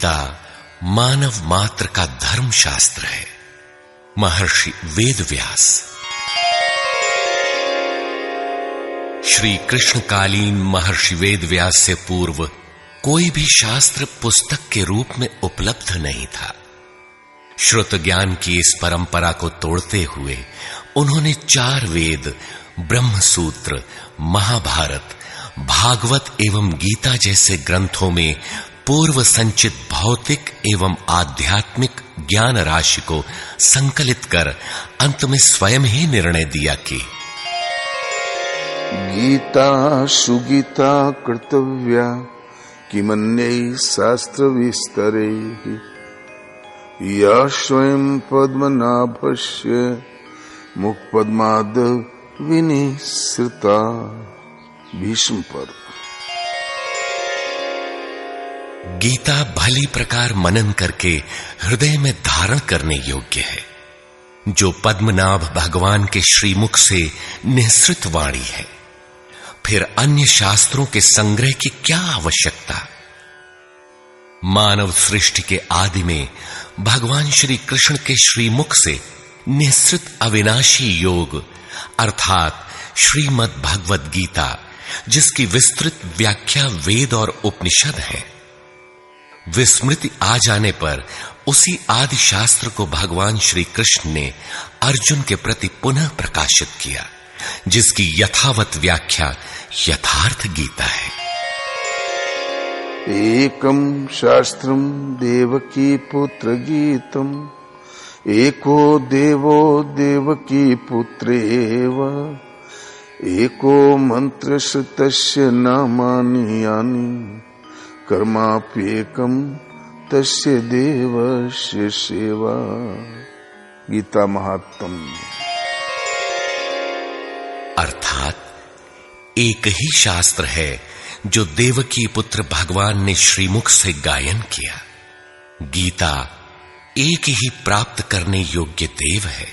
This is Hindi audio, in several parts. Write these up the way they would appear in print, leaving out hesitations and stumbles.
गीता मानव मात्र का धर्म शास्त्र है। महर्षि वेदव्यास। श्री कृष्णकालीन महर्षि वेदव्यास से पूर्व कोई भी शास्त्र पुस्तक के रूप में उपलब्ध नहीं था। श्रुत ज्ञान की इस परंपरा को तोड़ते हुए उन्होंने 4 वेद, ब्रह्म सूत्र, महाभारत, भागवत एवं गीता जैसे ग्रंथों में पूर्व संचित भौतिक एवं आध्यात्मिक ज्ञान राशि को संकलित कर अंत में स्वयं ही निर्णय दिया कि गीता सुगीता कर्तव्या किमन्यै शास्त्र विस्तरे या स्वयं पद्मनाभस्य मुखपद्माद विनिसृता। भीष्म पर्व। गीता भली प्रकार मनन करके हृदय में धारण करने योग्य है, जो पद्मनाभ भगवान के श्रीमुख से निःसृत वाणी है। फिर अन्य शास्त्रों के संग्रह की क्या आवश्यकता? मानव सृष्टि के आदि में भगवान श्री कृष्ण के श्रीमुख से निःसृत अविनाशी योग अर्थात श्रीमद् भगवद गीता, जिसकी विस्तृत व्याख्या वेद और उपनिषद है, विस्मृति आ जाने पर उसी आदि शास्त्र को भगवान श्री कृष्ण ने अर्जुन के प्रति पुनः प्रकाशित किया, जिसकी यथावत व्याख्या यथार्थ गीता है। एकम शास्त्रम देवकी पुत्र गीतम एको देवो देवकी पुत्रेव एको मंत्र श्रुतस्य नामानि यानि कर्माप्येकम तस्य देवस्य सेवा। गीता महात्म्य। अर्थात एक ही शास्त्र है जो देवकी पुत्र भगवान ने श्रीमुख से गायन किया। गीता एक ही प्राप्त करने योग्य देव है।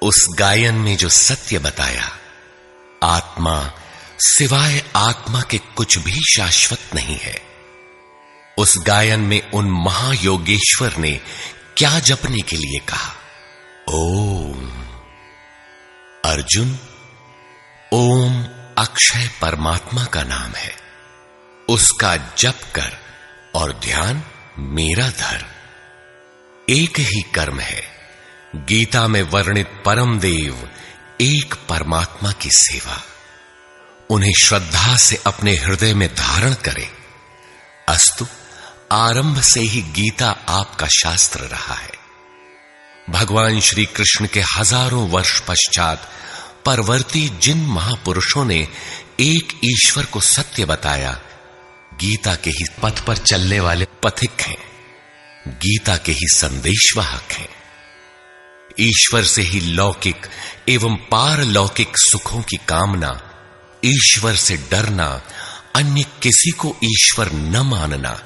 उस गायन में जो सत्य बताया, आत्मा सिवाय आत्मा के कुछ भी शाश्वत नहीं है। उस गायन में उन महायोगेश्वर ने क्या जपने के लिए कहा? ओम। अर्जुन, ओम अक्षय परमात्मा का नाम है, उसका जप कर और ध्यान मेरा धर। एक ही कर्म है। गीता में वर्णित परम देव एक परमात्मा की सेवा। उन्हें श्रद्धा से अपने हृदय में धारण करें। अस्तु, आरंभ से ही गीता आपका शास्त्र रहा है। भगवान श्री कृष्ण के हजारों वर्ष पश्चात परवर्ती जिन महापुरुषों ने एक ईश्वर को सत्य बताया, गीता के ही पथ पर चलने वाले पथिक हैं, गीता के ही संदेशवाहक हैं। ईश्वर से ही लौकिक एवं पारलौकिक सुखों की कामना, ईश्वर से डरना, अन्य किसी को ईश्वर न मानना,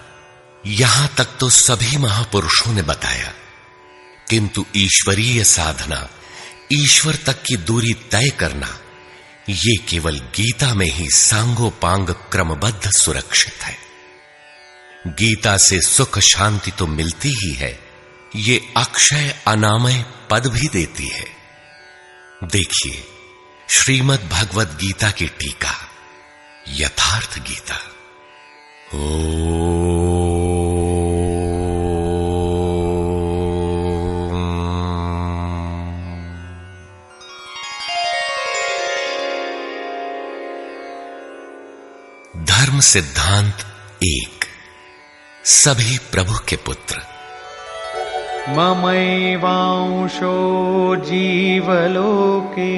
यहां तक तो सभी महापुरुषों ने बताया। किंतु ईश्वरीय साधना, ईश्वर तक की दूरी तय करना, ये केवल गीता में ही सांगोपांग क्रमबद्ध सुरक्षित है। गीता से सुख शांति तो मिलती ही है, ये अक्षय अनामय पद भी देती है। देखिए श्रीमद् भगवद गीता की टीका, यथार्थ गीता। धर्म सिद्धांत 1। सभी प्रभु के पुत्र। ममैवांशो जीवलोके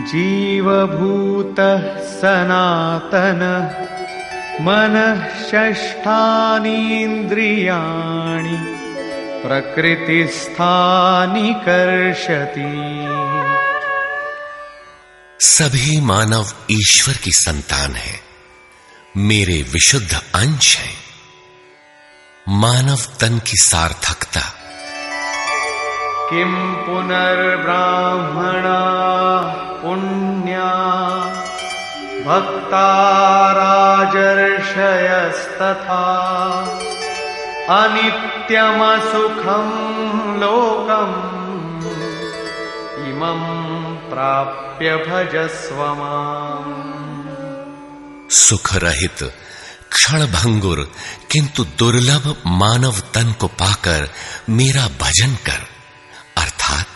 जीवभूतः सनातनः मनः षष्ठानीन्द्रियाणि प्रकृतिस्थानि कर्षति। सभी मानव ईश्वर की संतान है, मेरे विशुद्ध अंश हैं। मानव तन की सार्थकता। किम पुनर्ब्राह्मणा पुण्या भक्ता राजर्षयस्तथा अनित्यमसुखं लोकम् इमं प्राप्य भजस्व माम्। सुख रहित क्षण भंगुर किंतु दुर्लभ मानव तन को पाकर मेरा भजन कर, अर्थात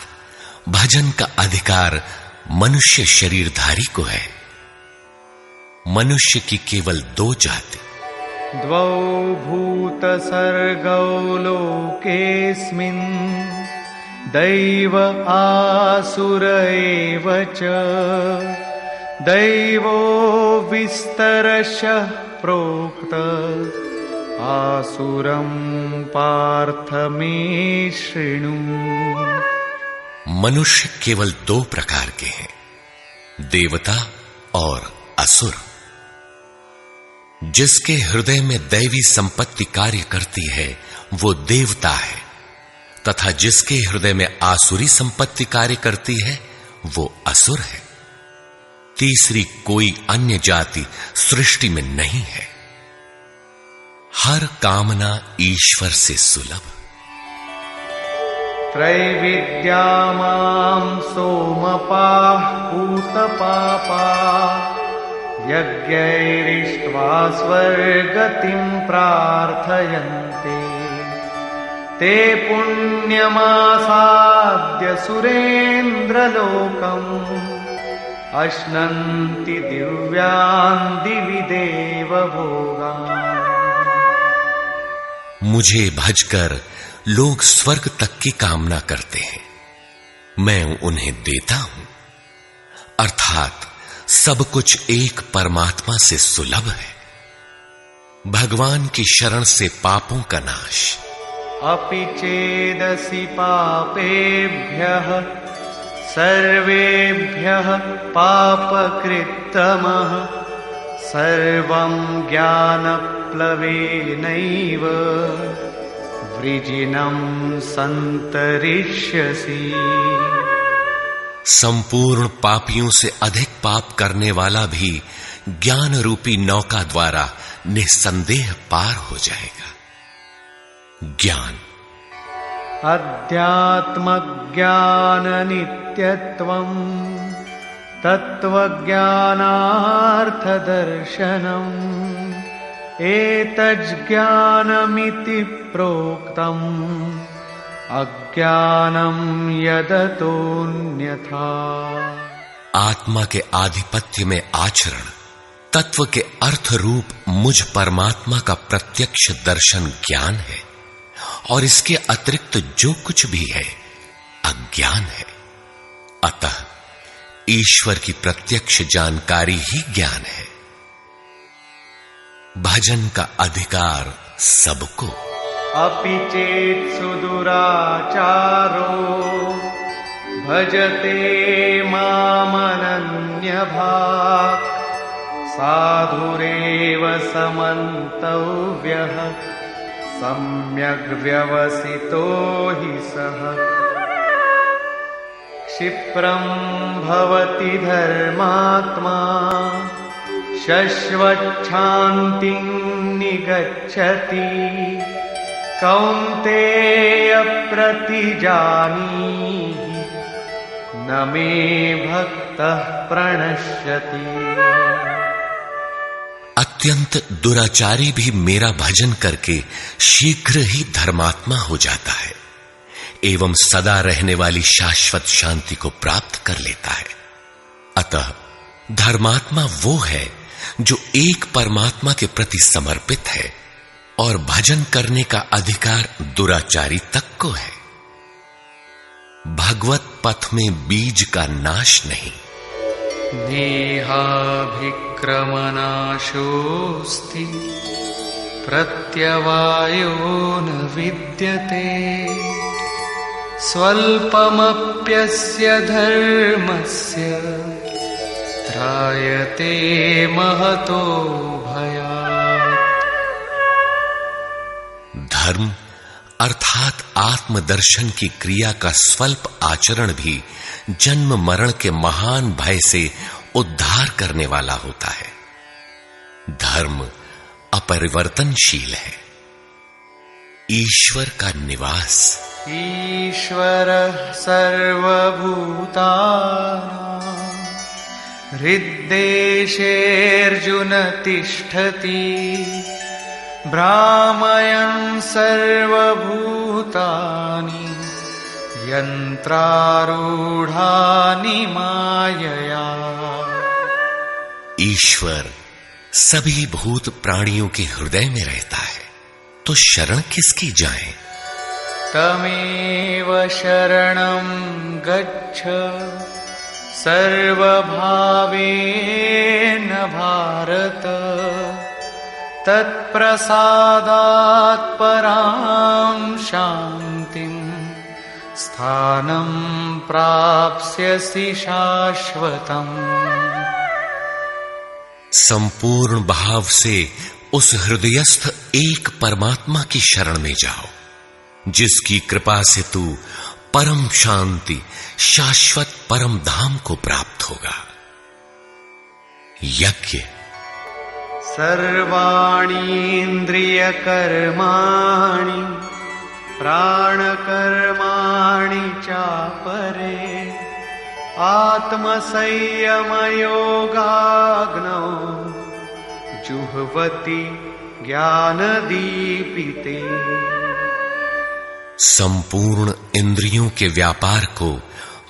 भजन का अधिकार मनुष्य शरीरधारी को है। मनुष्य की केवल दो जाति, द्वौ भूत सर्गौ लोकेऽस्मिन् दैव आसुर एव च। दैवो विस्तरशः प्रोक्त आसुरं पार्थ मे शृणु। मनुष्य केवल दो प्रकार के हैं, देवता और असुर। जिसके हृदय में दैवी संपत्ति कार्य करती है वो देवता है, तथा जिसके हृदय में आसुरी संपत्ति कार्य करती है वो असुर है। तीसरी कोई अन्य जाति सृष्टि में नहीं है। हर कामना ईश्वर से सुलभ। त्रैविद्या मां सोमपाः पूतपापाः यज्ञैरिष्ट्वा स्वर्गतिं प्रार्थयन्ते। ते पुण्यमासाद्य सुरेन्द्रलोकम् अश्नन्ति दिव्यान् दिवि देवभोगान्। मुझे भजकर लोग स्वर्ग तक की कामना करते हैं, मैं उन्हें देता हूं। अर्थात सब कुछ एक परमात्मा से सुलभ है। भगवान की शरण से पापों का नाश। अपि चेदसि पापेभ्यः सर्वेभ्यः पापकृत्तमः सर्वं ज्ञानप्लवेनैव वृजिनं सन्तरिष्यसि। संपूर्ण पापियों से अधिक पाप करने वाला भी ज्ञान रूपी नौका द्वारा निस्संदेह पार हो जाएगा। ज्ञान अध्यात्मज्ञाननित्यत्वं तत्त्वज्ञानार्थदर्शनम् एतज्ज्ञानमिति प्रोक्तम् अज्ञानं यदतोऽन्यथा। आत्मा के आधिपत्य में आचरण तत्व के अर्थ रूप मुझ परमात्मा का प्रत्यक्ष दर्शन ज्ञान है, और इसके अतिरिक्त जो कुछ भी है अज्ञान है। अतः ईश्वर की प्रत्यक्ष जानकारी ही ज्ञान है। भजन का अधिकार सबको। अपि चेत् सुदुराचारो भजते मामनन्यभाक् साधुरेव समन्तव्यः सम्यग् व्यवसितो हि सः। क्षिप्रं भवति धर्मात्मा शश्वच्छान्तिं निगच्छति कौन्तेय प्रतिजानीहि न मे भक्तः प्रणश्यति। अत्यंत दुराचारी भी मेरा भजन करके शीघ्र ही धर्मात्मा हो जाता है एवं सदा रहने वाली शाश्वत शांति को प्राप्त कर लेता है। अतः धर्मात्मा वो है जो एक परमात्मा के प्रति समर्पित है, और भजन करने का अधिकार दुराचारी तक को है। भगवत पथ में बीज का नाश नहीं। नेहाभिक्रमनाशोऽस्ति प्रत्यवायो न विद्यते स्वल्पमप्यस्य धर्मस्य त्रायते महतो भयात्। धर्म अर्थात आत्मदर्शन की क्रिया का स्वल्प आचरण भी जन्म मरण के महान भय से उद्धार करने वाला होता है। धर्म अपरिवर्तनशील है। ईश्वर का निवास। ईश्वरः सर्वभूतानां हृद्देशेऽर्जुन तिष्ठति भ्रामयन् सर्वभूतानि यन्त्रारूढानि मायया। ईश्वर सभी भूत प्राणियों के हृदय में रहता है, तो शरण किसकी जाएं? तमेव शरणं गच्छ सर्वभावेन भारत तत्प्रसादात् परां शान्तिं स्थानं प्राप्स्यसि शाश्वतम्। संपूर्ण भाव से उस हृदयस्थ एक परमात्मा की शरण में जाओ, जिसकी कृपा से तू परम शांति शाश्वत परम धाम को प्राप्त होगा। यज्ञ। सर्वाणीन्द्रियकर्माणि प्राणकर्माणि चापरे आत्मसंयमयोगाग्नौ जुह्वति ज्ञानदीपिते। संपूर्ण इंद्रियों के व्यापार को,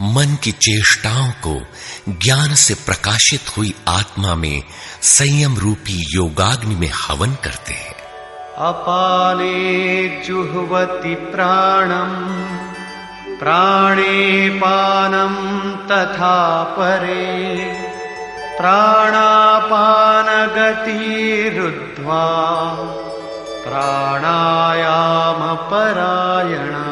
मन की चेष्टाओं को ज्ञान से प्रकाशित हुई आत्मा में संयम रूपी योगाग्नि में हवन करते हैं। अपाने जुह्वति प्राणं प्राणे पानं तथा परे प्राणापानगतिरुद्ध्वा प्राणायाम परायणा।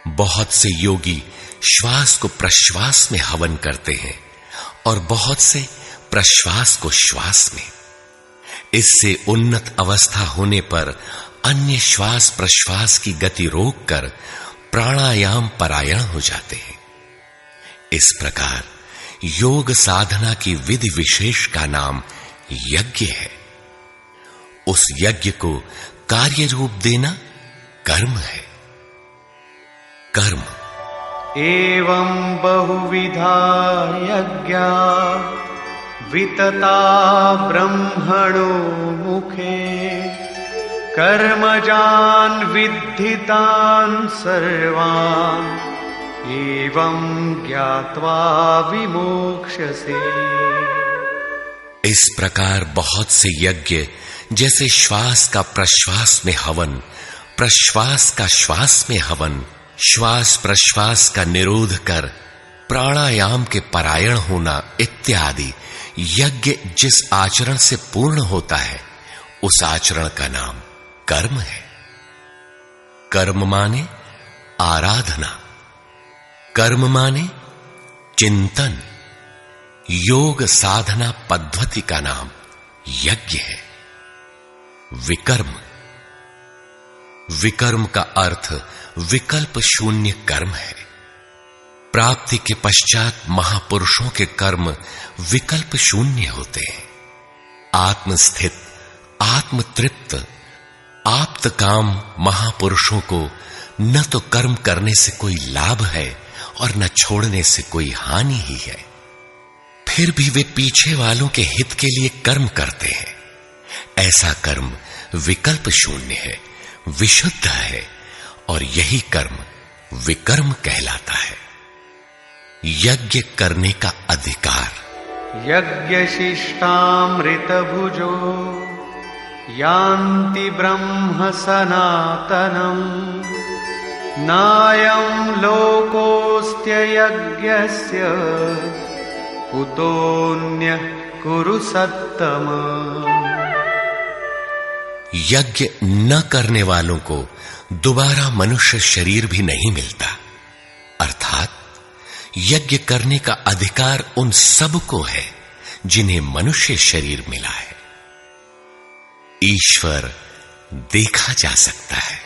बहुत से योगी श्वास को प्रश्वास में हवन करते हैं और बहुत से प्रश्वास को श्वास में। इससे उन्नत अवस्था होने पर अन्य श्वास प्रश्वास की गति रोककर प्राणायाम परायण हो जाते हैं। इस प्रकार योग साधना की विधि विशेष का नाम यज्ञ है। उस यज्ञ को कार्य रूप देना कर्म है। कर्म। एवं बहुविधा यज्ञा वितता ब्रह्मणो मुखे कर्मजान् विद्धितान् सर्वान् एवं ज्ञात्वा विमोक्ष्यसे। इस प्रकार बहुत से यज्ञ जैसे श्वास का प्रश्वास में हवन, प्रश्वास का श्वास में हवन, श्वास प्रश्वास का निरोध कर प्राणायाम के परायण होना इत्यादि यज्ञ जिस आचरण से पूर्ण होता है, उस आचरण का नाम कर्म है। कर्म माने आराधना, कर्म माने चिंतन। योग साधना पद्धति का नाम यज्ञ है। विकर्म। विकर्म का अर्थ विकल्प शून्य कर्म है। प्राप्ति के पश्चात महापुरुषों के कर्म विकल्प शून्य होते हैं। आत्मस्थित, आत्मतृप्त, आप्त काम महापुरुषों को न तो कर्म करने से कोई लाभ है और न छोड़ने से कोई हानि ही है। फिर भी वे पीछे वालों के हित के लिए कर्म करते हैं। ऐसा कर्म विकल्प शून्य है, विशुद्ध है, और यही कर्म विकर्म कहलाता है। यज्ञ करने का अधिकार। यज्ञशिष्टामृत भुजो यान्ति ब्रह्म सनातनम् नायं लोकोऽस्त्य यज्ञस्य कुतोऽन्यः कुरु सत्तम। यज्ञ न करने वालों को दोबारा मनुष्य शरीर भी नहीं मिलता। अर्थात यज्ञ करने का अधिकार उन सब को है जिन्हें मनुष्य शरीर मिला है। ईश्वर देखा जा सकता है।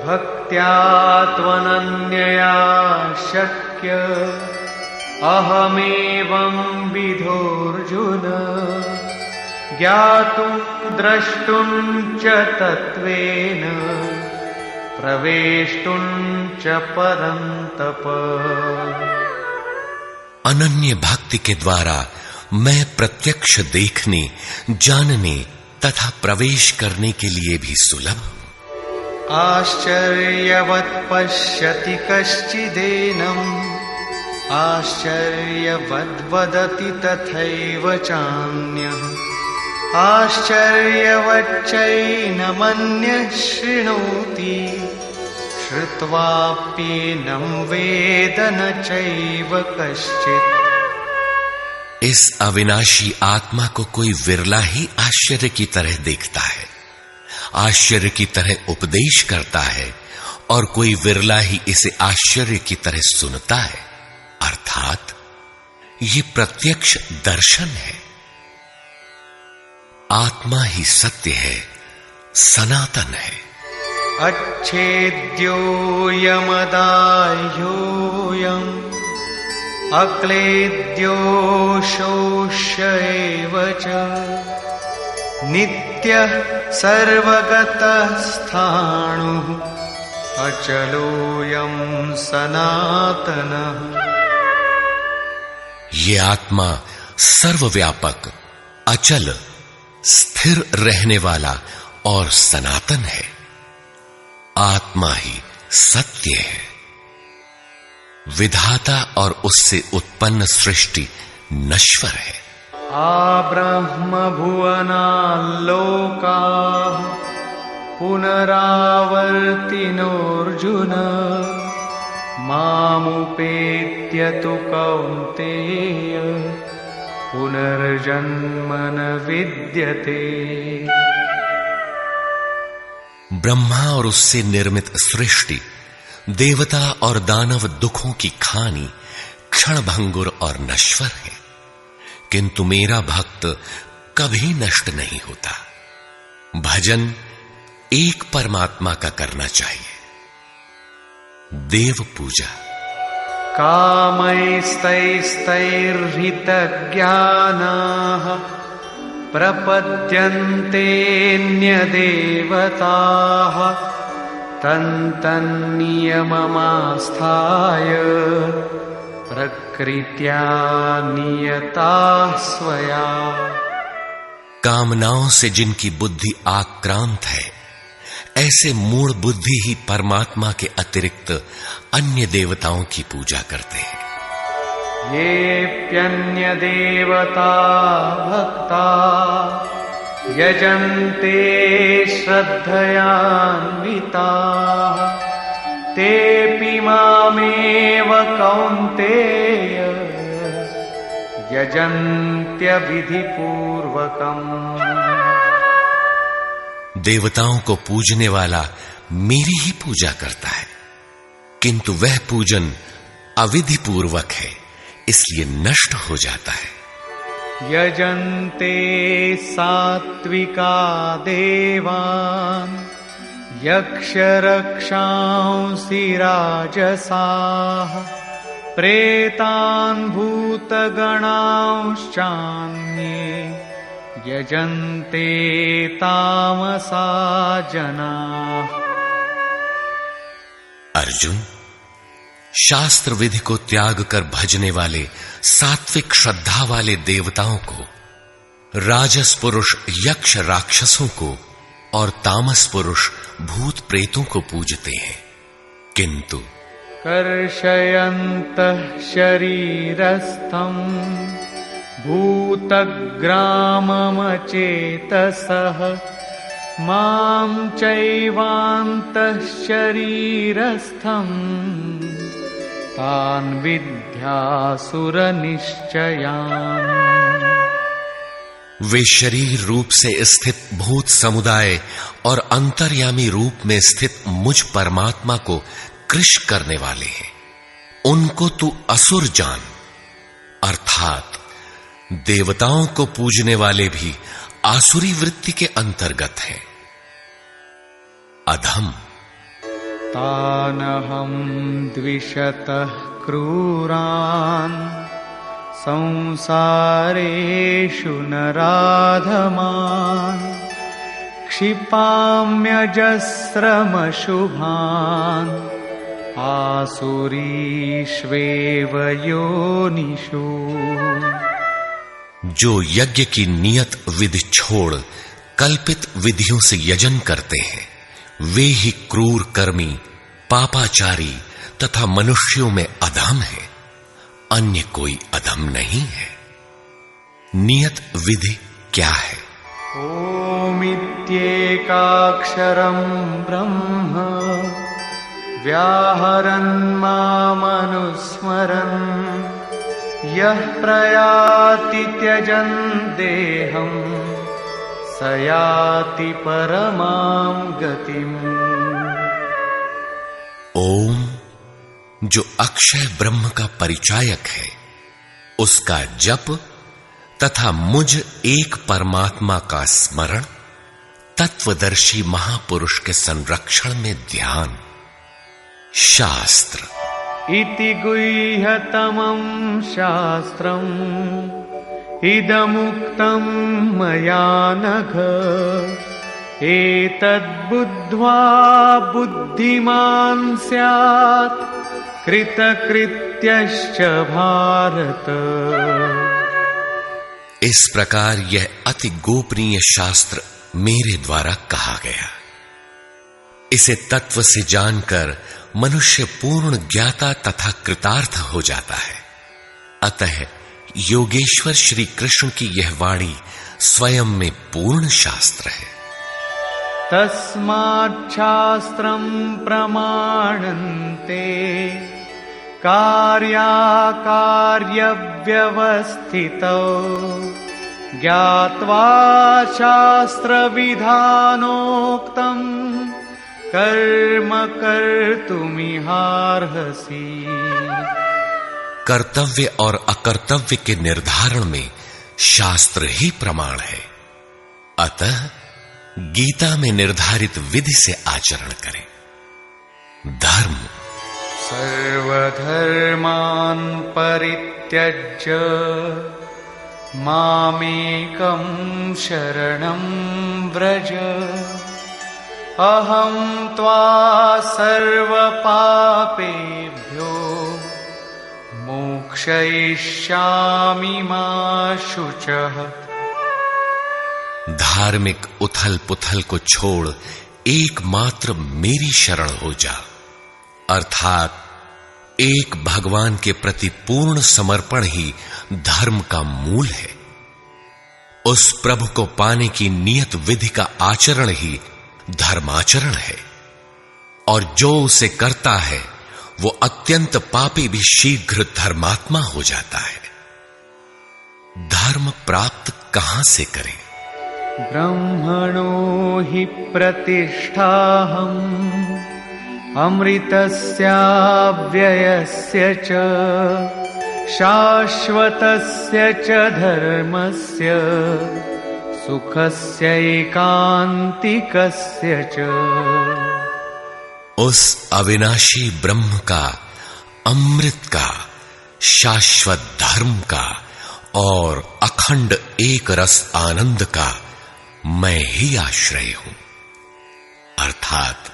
भक्त्या त्वनन्यया शक्य अहमेवं विधोर्जुन ज्ञातुं द्रष्टुं च तत्त्वेन प्रवेष्टुं च परन्तप। अनन्य भक्ति के द्वारा मैं प्रत्यक्ष देखने, जानने तथा प्रवेश करने के लिए भी सुलभ हूं। आश्चर्यवत् पश्यति कश्चिदेनम्, आश्चर्यवद् वदति तथैव चान्यः, आश्चर्यवच्चैनमन्यः शृणोति, श्रुत्वाप्येनं वेद न चैव कश्चित्। इस अविनाशी आत्मा को कोई विरला ही आश्चर्य की तरह देखता है, आश्चर्य की तरह उपदेश करता है, और कोई विरला ही इसे आश्चर्य की तरह सुनता है। अर्थात ये प्रत्यक्ष दर्शन है। आत्मा ही सत्य है, सनातन है। अच्छेद्योऽयमदाह्योऽयम् अक्लेद्यो शोष्य एव च, नित्यः सर्वगतः स्थाणुः अचलोऽयं सनातनः। ये आत्मा सर्वव्यापक, अचल, स्थिर रहने वाला और सनातन है। आत्मा ही सत्य है। विधाता और उससे उत्पन्न सृष्टि नश्वर है। आब्रह्म भुवनाल्लोकाः पुनरावर्तिनोऽर्जुन, मामुपेत्य तु कौन्तेय पुनर्जन्म न विद्यते। ब्रह्मा और उससे निर्मित सृष्टि, देवता और दानव दुखों की खानी, क्षणभंगुर और नश्वर है, किंतु मेरा भक्त कभी नष्ट नहीं होता। भजन एक परमात्मा का करना चाहिए। देव पूजा। कामैस्तैस्तैर्हितज्ञानाः प्रपद्यन्तेऽन्यदेवताः, तन्तन्नियममास्थाय प्रकृत्या नियताः स्वया। कामनाओं से जिनकी बुद्धि आक्रांत है, ऐसे मूढ़ बुद्धि ही परमात्मा के अतिरिक्त अन्य देवताओं की पूजा करते हैं। येऽप्यन्य देवता भक्ता यजन्ते श्रद्धयान्विताः, तेऽपि मामेव कौन्तेय यजन्त्यविधिपूर्वकम्। देवताओं को पूजने वाला मेरी ही पूजा करता है, किंतु वह पूजन अविधि पूर्वक है, इसलिए नष्ट हो जाता है। यजन्ते सात्विका देवान् यक्षरक्षांसि राजसाः, प्रेतान् भूतगणांश्चान्ये यजन्ते तामसा जनाः। अर्जुन, शास्त्र विधि को त्याग कर भजने वाले सात्विक श्रद्धा वाले देवताओं को, राजस पुरुष यक्ष राक्षसों को और तामस पुरुष भूत प्रेतों को पूजते हैं, किंतु कर्षयन्तः शरीरस्थम् भूतग्राममचेतसः, मां चैवान्तः शरीरस्थम् तान् विद्यासुरनिश्चयान्। वे शरीर रूप से स्थित भूत समुदाय और अंतर्यामी रूप में स्थित मुझ परमात्मा को कृश करने वाले हैं। उनको तू असुर जान। अर्थात देवताओं को पूजने वाले भी आसुरी वृत्ति के अंतर्गत हैं। अधम। तानहं द्विषतः क्रूरान् संसारेषु नराधमान् क्षिपाम्यजस्रमशुभान् आसुरीष्वेव योनिषु। जो यज्ञ की नियत विधि छोड़ कल्पित विधियों से यजन करते हैं, वे ही क्रूर कर्मी, पापाचारी तथा मनुष्यों में अधम है, अन्य कोई अधम नहीं है। नियत विधि क्या है? ओमित्येकाक्षरं ब्रह्म व्याहरन् मामनुस्मरन् यः प्रयाति त्यजन् देहं स याति परमां गतिम्। ओम, जो अक्षय ब्रह्म का परिचायक है, उसका जप तथा मुझ एक परमात्मा का स्मरण, तत्वदर्शी महापुरुष के संरक्षण में ध्यान। शास्त्र इति गुह्यतमं शास्त्रम् इदमुक्तं मया नघ एतद्बुद्ध्वा बुद्धिमान् स्यात् कृतकृत्यश्च भारत। इस प्रकार यह अति गोपनीय शास्त्र मेरे द्वारा कहा गया। इसे तत्व से जानकर मनुष्य पूर्ण ज्ञाता तथा कृतार्थ हो जाता है। अतः योगेश्वर श्री कृष्ण की यह वाणी स्वयं में पूर्ण शास्त्र है। तस्माच्छास्त्रं प्रमाणन्ते कार्याकार्यव्यवस्थितौ ज्ञात्वा शास्त्रविधानोक्तं कर्म कर्तुमिहार्हसि। कर्तव्य और अकर्तव्य के निर्धारण में शास्त्र ही प्रमाण है। अतः गीता में निर्धारित विधि से आचरण करें। धर्म सर्वधर्मान् परित्यज्य मामेकं शरणं व्रज अहं त्वा सर्वपापेभ्यो मोक्षयिष्यामि मा शुचः। धार्मिक उथल पुथल को छोड़ एकमात्र मेरी शरण हो जा, अर्थात एक भगवान के प्रति पूर्ण समर्पण ही धर्म का मूल है। उस प्रभु को पाने की नियत विधि का आचरण ही धर्माचरण है, और जो उसे करता है वो अत्यंत पापी भी शीघ्र धर्मात्मा हो जाता है। धर्म प्राप्त कहां से करें? ब्रह्मणो हि प्रतिष्ठाहम् अमृतस्याव्ययस्य च शाश्वतस्य च धर्मस्य सुखस्यैकान्तिकस्य च। उस अविनाशी ब्रह्म का, अमृत का, शाश्वत धर्म का और अखंड एक रस आनंद का मैं ही आश्रय हूं, अर्थात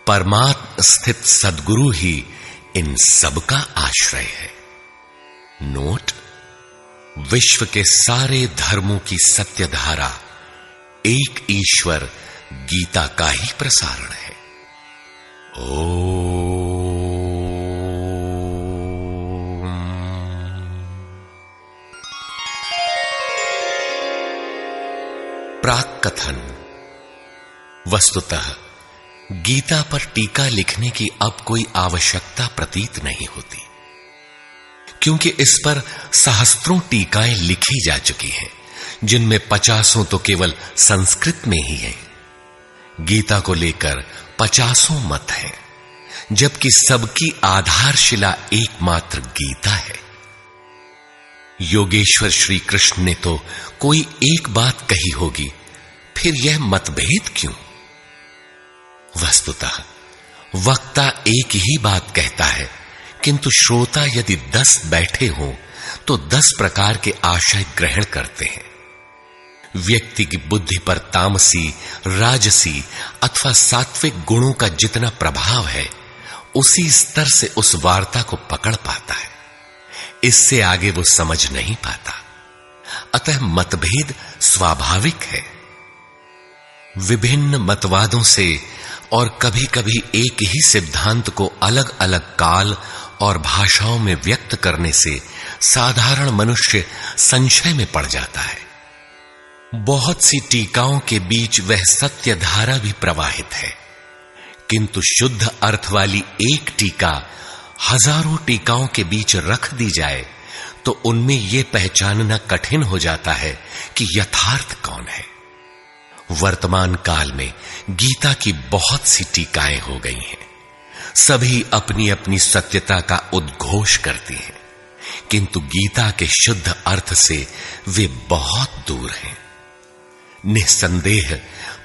परमात्म स्थित सद्गुरु ही इन सब का आश्रय है। नोट: विश्व के सारे धर्मों की सत्य धारा एक ईश्वर गीता का ही प्रसारण है। प्राक कथन। वस्तुतः गीता पर टीका लिखने की अब कोई आवश्यकता प्रतीत नहीं होती, क्योंकि इस पर सहस्त्रों टीकाएं लिखी जा चुकी हैं, जिनमें 50 तो केवल संस्कृत में ही है। गीता को लेकर 50 मत हैं, जबकि सबकी आधारशिला एकमात्र गीता है। योगेश्वर श्री कृष्ण ने तो कोई एक बात कही होगी, फिर यह मतभेद क्यों? वस्तुतः वक्ता एक ही बात कहता है, किंतु श्रोता यदि 10 बैठे हों तो 10 प्रकार के आशय ग्रहण करते हैं। व्यक्ति की बुद्धि पर तामसी, राजसी अथवा सात्विक गुणों का जितना प्रभाव है, उसी स्तर से उस वार्ता को पकड़ पाता है। इससे आगे वो समझ नहीं पाता। अतः मतभेद स्वाभाविक है। विभिन्न मतवादों से और कभी-कभी एक ही सिद्धांत को अलग-अलग काल और भाषाओं में व्यक्त करने से साधारण मनुष्य संशय में पड़ जाता है। बहुत सी टीकाओं के बीच वह सत्य धारा भी प्रवाहित है, किंतु शुद्ध अर्थ वाली एक टीका हजारों टीकाओं के बीच रख दी जाए तो उनमें यह पहचानना कठिन हो जाता है कि यथार्थ कौन है। वर्तमान काल में गीता की बहुत सी टीकाएं हो गई हैं। सभी अपनी अपनी सत्यता का उद्घोष करती हैं, किंतु गीता के शुद्ध अर्थ से वे बहुत दूर हैं। निस्संदेह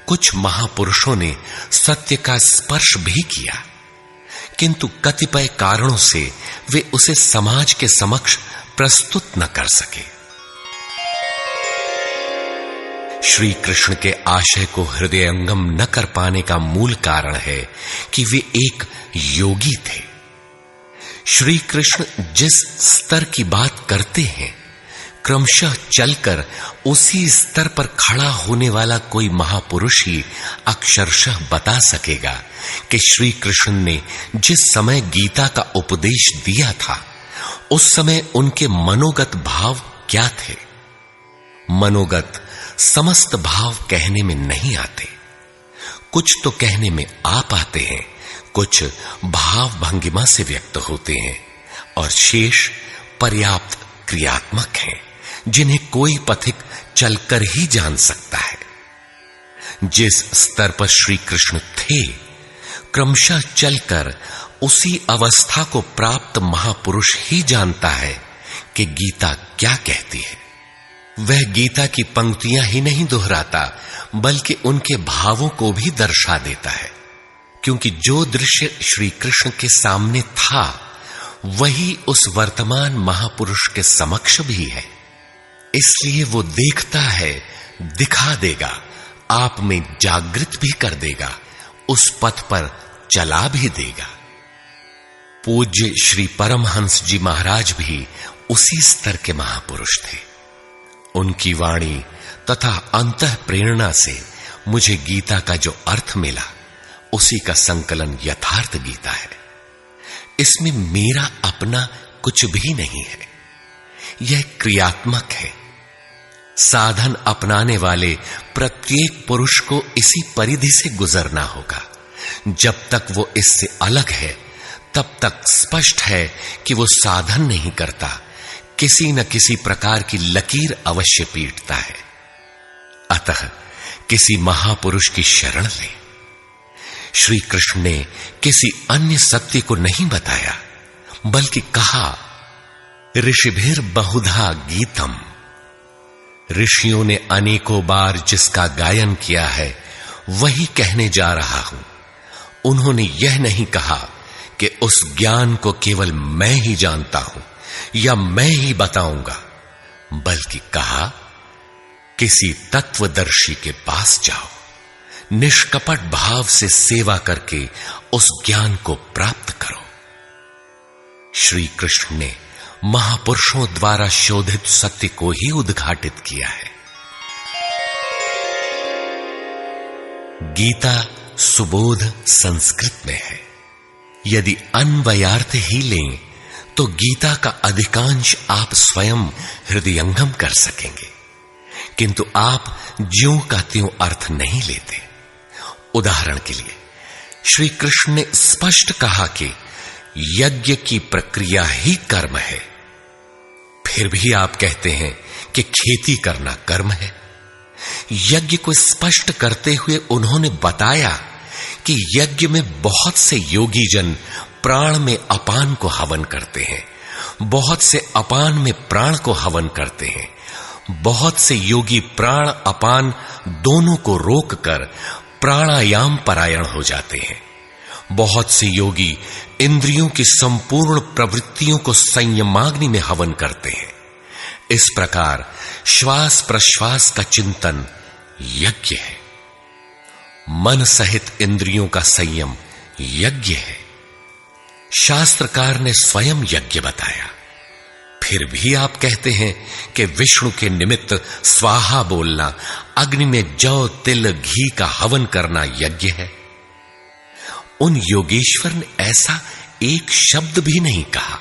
कुछ महापुरुषों ने सत्य का स्पर्श भी किया, किंतु कतिपय कारणों से वे उसे समाज के समक्ष प्रस्तुत न कर सके। श्री कृष्ण के आशय को हृदयंगम न कर पाने का मूल कारण है कि वे एक योगी थे। श्री कृष्ण जिस स्तर की बात करते हैं, क्रमशः चलकर उसी स्तर पर खड़ा होने वाला कोई महापुरुष ही अक्षरशः बता सकेगा कि श्री कृष्ण ने जिस समय गीता का उपदेश दिया था, उस समय उनके मनोगत भाव क्या थे। मनोगत समस्त भाव कहने में नहीं आते। कुछ तो कहने में आ पाते हैं, कुछ भाव भंगिमा से व्यक्त होते हैं, और शेष पर्याप्त क्रियात्मक हैं, जिन्हें कोई पथिक चलकर ही जान सकता है। जिस स्तर पर श्री कृष्ण थे, क्रमशः चलकर उसी अवस्था को प्राप्त महापुरुष ही जानता है कि गीता क्या कहती है। वह गीता की पंक्तियां ही नहीं दोहराता, बल्कि उनके भावों को भी दर्शा देता है, क्योंकि जो दृश्य श्री कृष्ण के सामने था, वही उस वर्तमान महापुरुष के समक्ष भी है। इसलिए वो देखता है, दिखा देगा, आप में जागृत भी कर देगा, उस पथ पर चला भी देगा। पूज्य श्री परमहंस जी महाराज भी उसी स्तर के महापुरुष थे। उनकी वाणी तथा अंतः प्रेरणा से मुझे गीता का जो अर्थ मिला, उसी का संकलन यथार्थ गीता है। इसमें मेरा अपना कुछ भी नहीं है। यह क्रियात्मक है। साधन अपनाने वाले प्रत्येक पुरुष को इसी परिधि से गुजरना होगा। जब तक वो इससे अलग है, तब तक स्पष्ट है कि वो साधन नहीं करता, किसी न किसी प्रकार की लकीर अवश्य पीटता है। अतः किसी महापुरुष की शरण ले। श्री कृष्ण ने किसी अन्य सत्य को नहीं बताया, बल्कि कहा, ऋषिभिर बहुधा गीतम। ऋषियों ने अनेकों बार जिसका गायन किया है, वही कहने जा रहा हूं। उन्होंने यह नहीं कहा कि उस ज्ञान को केवल मैं ही जानता हूं या मैं ही बताऊंगा, बल्कि कहा, किसी तत्वदर्शी के पास जाओ, निष्कपट भाव से सेवा करके उस ज्ञान को प्राप्त करो। श्री कृष्ण ने महापुरुषों द्वारा शोधित सत्य को ही उद्घाटित किया है। गीता सुबोध संस्कृत में है। यदि अन्वयार्थ ही लें तो गीता का अधिकांश आप स्वयं हृदयंगम कर सकेंगे, किंतु आप ज्यों का त्यों अर्थ नहीं लेते। उदाहरण के लिए श्री कृष्ण ने स्पष्ट कहा कि यज्ञ की प्रक्रिया ही कर्म है, फिर भी आप कहते हैं कि खेती करना कर्म है। यज्ञ को स्पष्ट करते हुए उन्होंने बताया कि यज्ञ में बहुत से योगी जन प्राण में अपान को हवन करते हैं, बहुत से अपान में प्राण को हवन करते हैं, बहुत से योगी प्राण अपान दोनों को रोककर प्राणायाम परायण हो जाते हैं, बहुत से योगी इंद्रियों की संपूर्ण प्रवृत्तियों को संयमाग्नि में हवन करते हैं, इस प्रकार श्वास प्रश्वास का चिंतन यज्ञ है। मन सहित इंद्रियों का संयम यज्ञ है। शास्त्रकार ने स्वयं यज्ञ बताया, फिर भी आप कहते हैं कि विष्णु के निमित्त स्वाहा बोलना, अग्नि में जौ तिल घी का हवन करना यज्ञ है। उन योगेश्वर ने ऐसा एक शब्द भी नहीं कहा।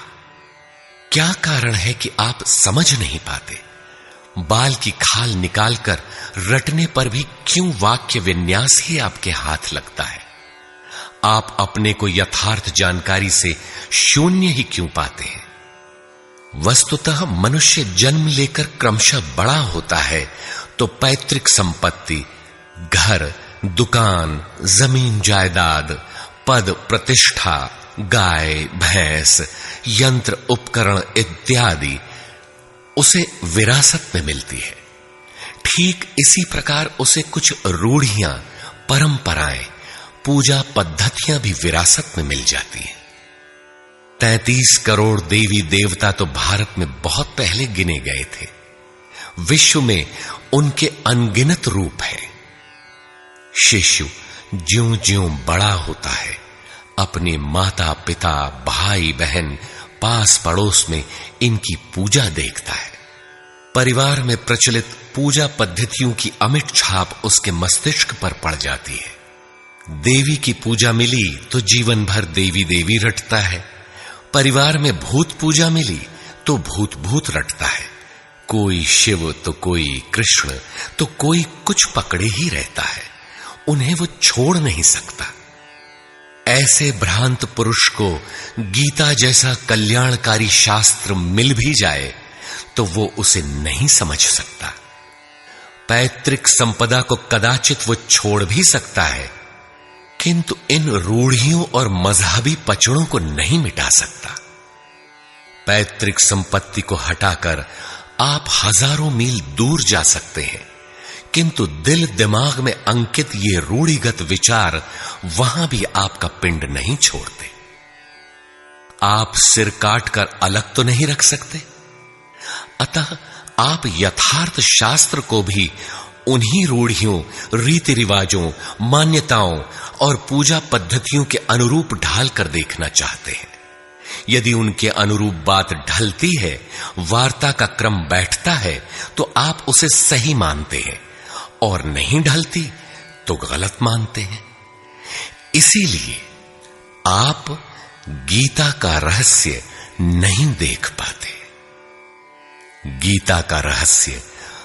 क्या कारण है कि आप समझ नहीं पाते? बाल की खाल निकालकर रटने पर भी क्यों वाक्य विन्यास ही आपके हाथ लगता है? आप अपने को यथार्थ जानकारी से शून्य ही क्यों पाते हैं? वस्तुतः मनुष्य जन्म लेकर क्रमशः बड़ा होता है तो पैतृक संपत्ति, घर, दुकान, जमीन जायदाद, पद प्रतिष्ठा, गाय भैंस, यंत्र उपकरण इत्यादि उसे विरासत में मिलती है। ठीक इसी प्रकार उसे कुछ रूढ़ियां, परंपराएं, पूजा पद्धतियां भी विरासत में मिल जाती हैं। 33 करोड़ देवी देवता तो भारत में बहुत पहले गिने गए थे। विश्व में उनके अनगिनत रूप हैं। शिशु ज्यों-ज्यों बड़ा होता है, अपने माता पिता, भाई बहन, पास पड़ोस में इनकी पूजा देखता है। परिवार में प्रचलित पूजा पद्धतियों की अमिट छाप उसके मस्तिष्क पर पड़ जाती है। देवी की पूजा मिली तो जीवन भर देवी देवी रटता है। परिवार में भूत पूजा मिली तो भूत भूत रटता है। कोई शिव तो कोई कृष्ण तो कोई कुछ पकड़े ही रहता है। उन्हें वो छोड़ नहीं सकता। ऐसे भ्रांत पुरुष को गीता जैसा कल्याणकारी शास्त्र मिल भी जाए तो वो उसे नहीं समझ सकता। पैतृक संपदा को कदाचित वो छोड़ भी सकता है, किंतु इन रूढ़ियों और मजहबी पचड़ों को नहीं मिटा सकता। पैतृक संपत्ति को हटाकर आप हजारों मील दूर जा सकते हैं, किंतु दिल दिमाग में अंकित ये रूढ़िगत विचार वहां भी आपका पिंड नहीं छोड़ते। आप सिर काटकर अलग तो नहीं रख सकते, अतः आप यथार्थ शास्त्र को भी उन्हीं रूढ़ियों, रीति रिवाजों, मान्यताओं और पूजा पद्धतियों के अनुरूप ढाल कर देखना चाहते हैं। यदि उनके अनुरूप बात ढलती है, वार्ता का क्रम बैठता है, तो आप उसे सही मानते हैं, और नहीं ढलती तो गलत मानते हैं। इसीलिए आप गीता का रहस्य नहीं देख पाते। गीता का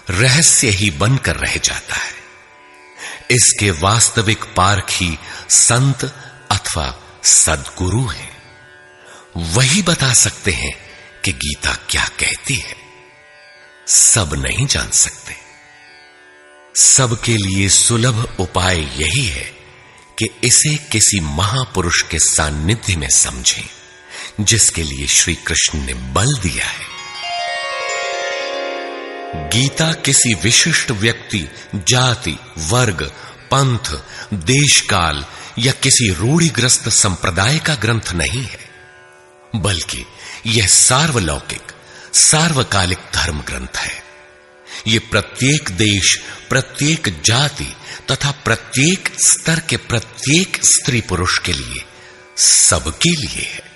रहस्य ही बनकर रह जाता है। इसके वास्तविक पारखी संत अथवा सद्गुरु हैं। वही बता सकते हैं कि गीता क्या कहती है। सब नहीं जान सकते। सबके लिए सुलभ उपाय यही है कि इसे किसी महापुरुष के सानिध्य में समझें, जिसके लिए श्री कृष्ण ने बल दिया है। गीता किसी विशिष्ट व्यक्ति, जाति, वर्ग, पंथ, देश काल या किसी रूढ़िग्रस्त संप्रदाय का ग्रंथ नहीं है, बल्कि यह सार्वलौकिक, सार्वकालिक धर्म ग्रंथ है। यह प्रत्येक देश, प्रत्येक जाति तथा प्रत्येक स्तर के प्रत्येक स्त्री पुरुष के लिए, सबके लिए है।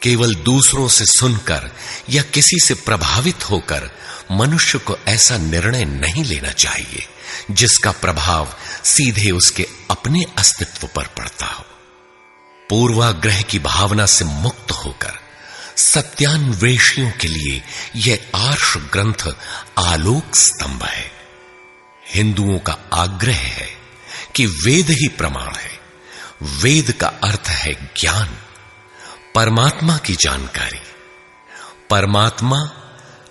केवल दूसरों से सुनकर या किसी से प्रभावित होकर मनुष्य को ऐसा निर्णय नहीं लेना चाहिए जिसका प्रभाव सीधे उसके अपने अस्तित्व पर पड़ता हो। पूर्वाग्रह की भावना से मुक्त होकर सत्यान्वेषियों के लिए यह आर्ष ग्रंथ आलोक स्तंभ है। हिंदुओं का आग्रह है कि वेद ही प्रमाण है। वेद का अर्थ है ज्ञान, परमात्मा की जानकारी। परमात्मा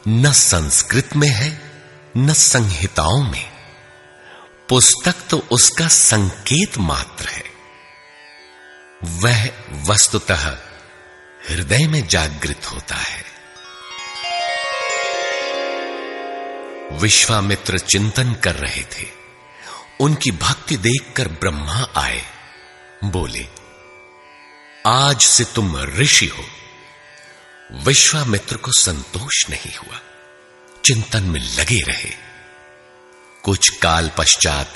न संस्कृत में है न संहिताओं में। पुस्तक तो उसका संकेत मात्र है। वह वस्तुतः हृदय में जागृत होता है। विश्वामित्र चिंतन कर रहे थे। उनकी भक्ति देखकर ब्रह्मा आए। बोले, आज से तुम ऋषि हो। विश्वामित्र को संतोष नहीं हुआ। चिंतन में लगे रहे। कुछ काल पश्चात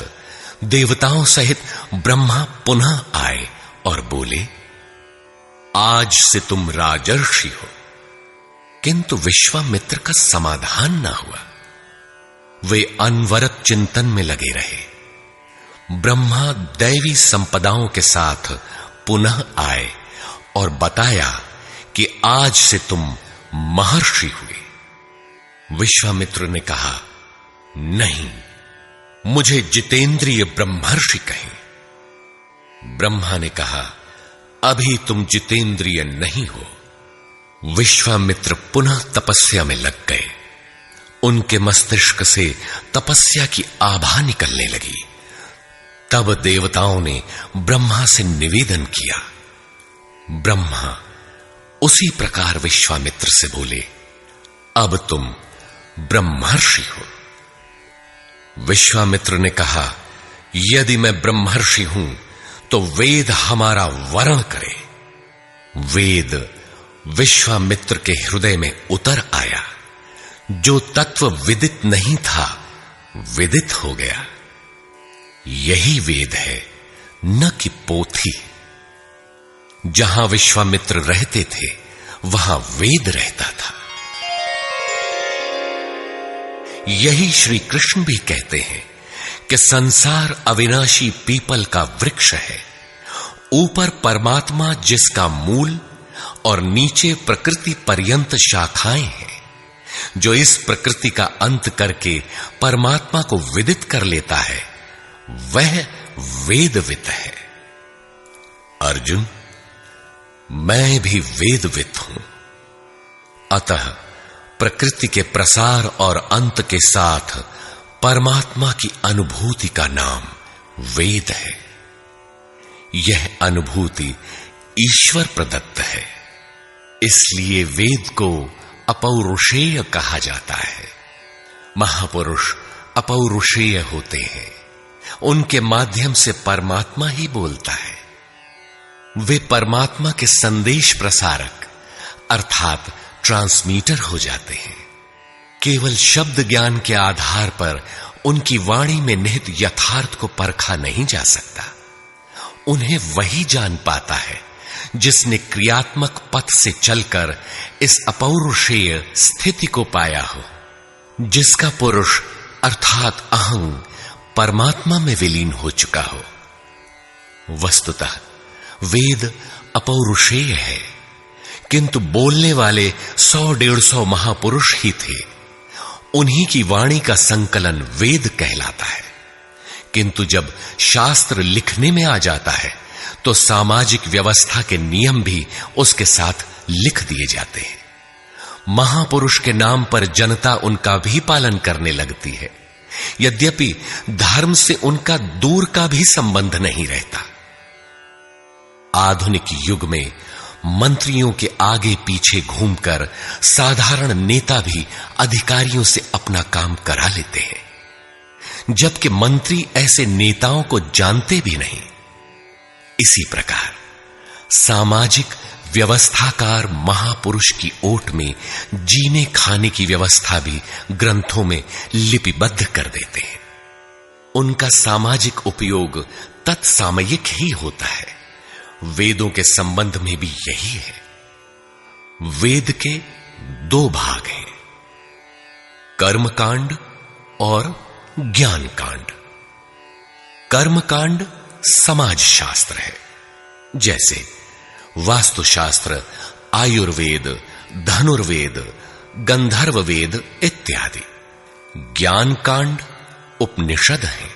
देवताओं सहित ब्रह्मा पुनः आए और बोले, आज से तुम राजर्षि हो। किंतु विश्वामित्र का समाधान न हुआ। वे अनवरत चिंतन में लगे रहे। ब्रह्मा दैवी संपदाओं के साथ पुनः आए और बताया कि आज से तुम महर्षि हुए। विश्वामित्र ने कहा, नहीं, मुझे जितेंद्रिय ब्रह्मर्षि कहें। ब्रह्मा ने कहा, अभी तुम जितेंद्रिय नहीं हो। विश्वामित्र पुनः तपस्या में लग गए। उनके मस्तिष्क से तपस्या की आभा निकलने लगी। तब देवताओं ने ब्रह्मा से निवेदन किया। ब्रह्मा उसी प्रकार विश्वामित्र से बोले, अब तुम ब्रह्मर्षि हो। विश्वामित्र ने कहा, यदि मैं ब्रह्मर्षि हूं तो वेद हमारा वरण करे। वेद विश्वामित्र के हृदय में उतर आया। जो तत्व विदित नहीं था विदित हो गया। यही वेद है, न कि पोथी। जहां विश्वामित्र रहते थे वहां वेद रहता था। यही श्री कृष्ण भी कहते हैं कि संसार अविनाशी पीपल का वृक्ष है। ऊपर परमात्मा जिसका मूल और नीचे प्रकृति पर्यंत शाखाएं हैं। जो इस प्रकृति का अंत करके परमात्मा को विदित कर लेता है वह वेदवित है। अर्जुन, मैं भी वेदवित हूं। अतः प्रकृति के प्रसार और अंत के साथ परमात्मा की अनुभूति का नाम वेद है। यह अनुभूति ईश्वर प्रदत्त है। इसलिए वेद को अपौरुषेय कहा जाता है। महापुरुष अपौरुषेय होते हैं। उनके माध्यम से परमात्मा ही बोलता है। वे परमात्मा के संदेश प्रसारक अर्थात ट्रांसमीटर हो जाते हैं। केवल शब्द ज्ञान के आधार पर उनकी वाणी में निहित यथार्थ को परखा नहीं जा सकता। उन्हें वही जान पाता है जिसने क्रियात्मक पथ से चलकर इस अपौरुषेय स्थिति को पाया हो, जिसका पुरुष अर्थात अहं परमात्मा में विलीन हो चुका हो। वस्तुतः वेद अपौरुषेय है, किंतु बोलने वाले 100-150 महापुरुष ही थे। उन्हीं की वाणी का संकलन वेद कहलाता है। किंतु जब शास्त्र लिखने में आ जाता है तो सामाजिक व्यवस्था के नियम भी उसके साथ लिख दिए जाते हैं। महापुरुष के नाम पर जनता उनका भी पालन करने लगती है, यद्यपि धर्म से उनका दूर का भी संबंध नहीं रहता। आधुनिक युग में मंत्रियों के आगे पीछे घूमकर साधारण नेता भी अधिकारियों से अपना काम करा लेते हैं, जबकि मंत्री ऐसे नेताओं को जानते भी नहीं। इसी प्रकार सामाजिक व्यवस्थाकार महापुरुष की ओट में जीने खाने की व्यवस्था भी ग्रंथों में लिपिबद्ध कर देते हैं। उनका सामाजिक उपयोग तत्सामयिक ही होता है। वेदों के संबंध में भी यही है। वेद के 2 भाग हैं, कर्मकांड और ज्ञान कांड। कर्मकांड समाज शास्त्र है, जैसे वास्तुशास्त्र, आयुर्वेद, धनुर्वेद, गंधर्व वेद इत्यादि। ज्ञान कांड उपनिषद है।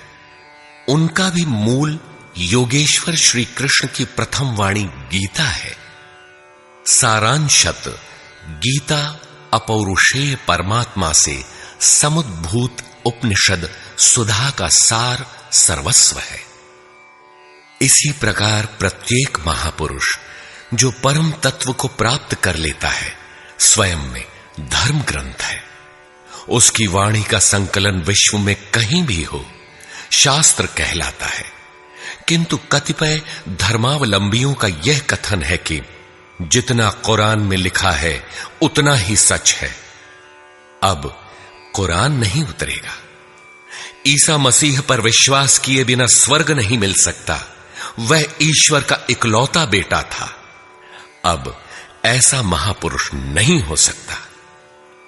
उनका भी मूल योगेश्वर श्री कृष्ण की प्रथम वाणी गीता है। सारांशत गीता अपौरुषेय परमात्मा से समुद्भूत उपनिषद सुधा का सार सर्वस्व है। इसी प्रकार प्रत्येक महापुरुष जो परम तत्व को प्राप्त कर लेता है स्वयं में धर्म ग्रंथ है। उसकी वाणी का संकलन विश्व में कहीं भी हो शास्त्र कहलाता है। किंतु कतिपय धर्मावलंबियों का यह कथन है कि जितना कुरान में लिखा है उतना ही सच है। अब कुरान नहीं उतरेगा। ईसा मसीह पर विश्वास किए बिना स्वर्ग नहीं मिल सकता। वह ईश्वर का इकलौता बेटा था। अब ऐसा महापुरुष नहीं हो सकता।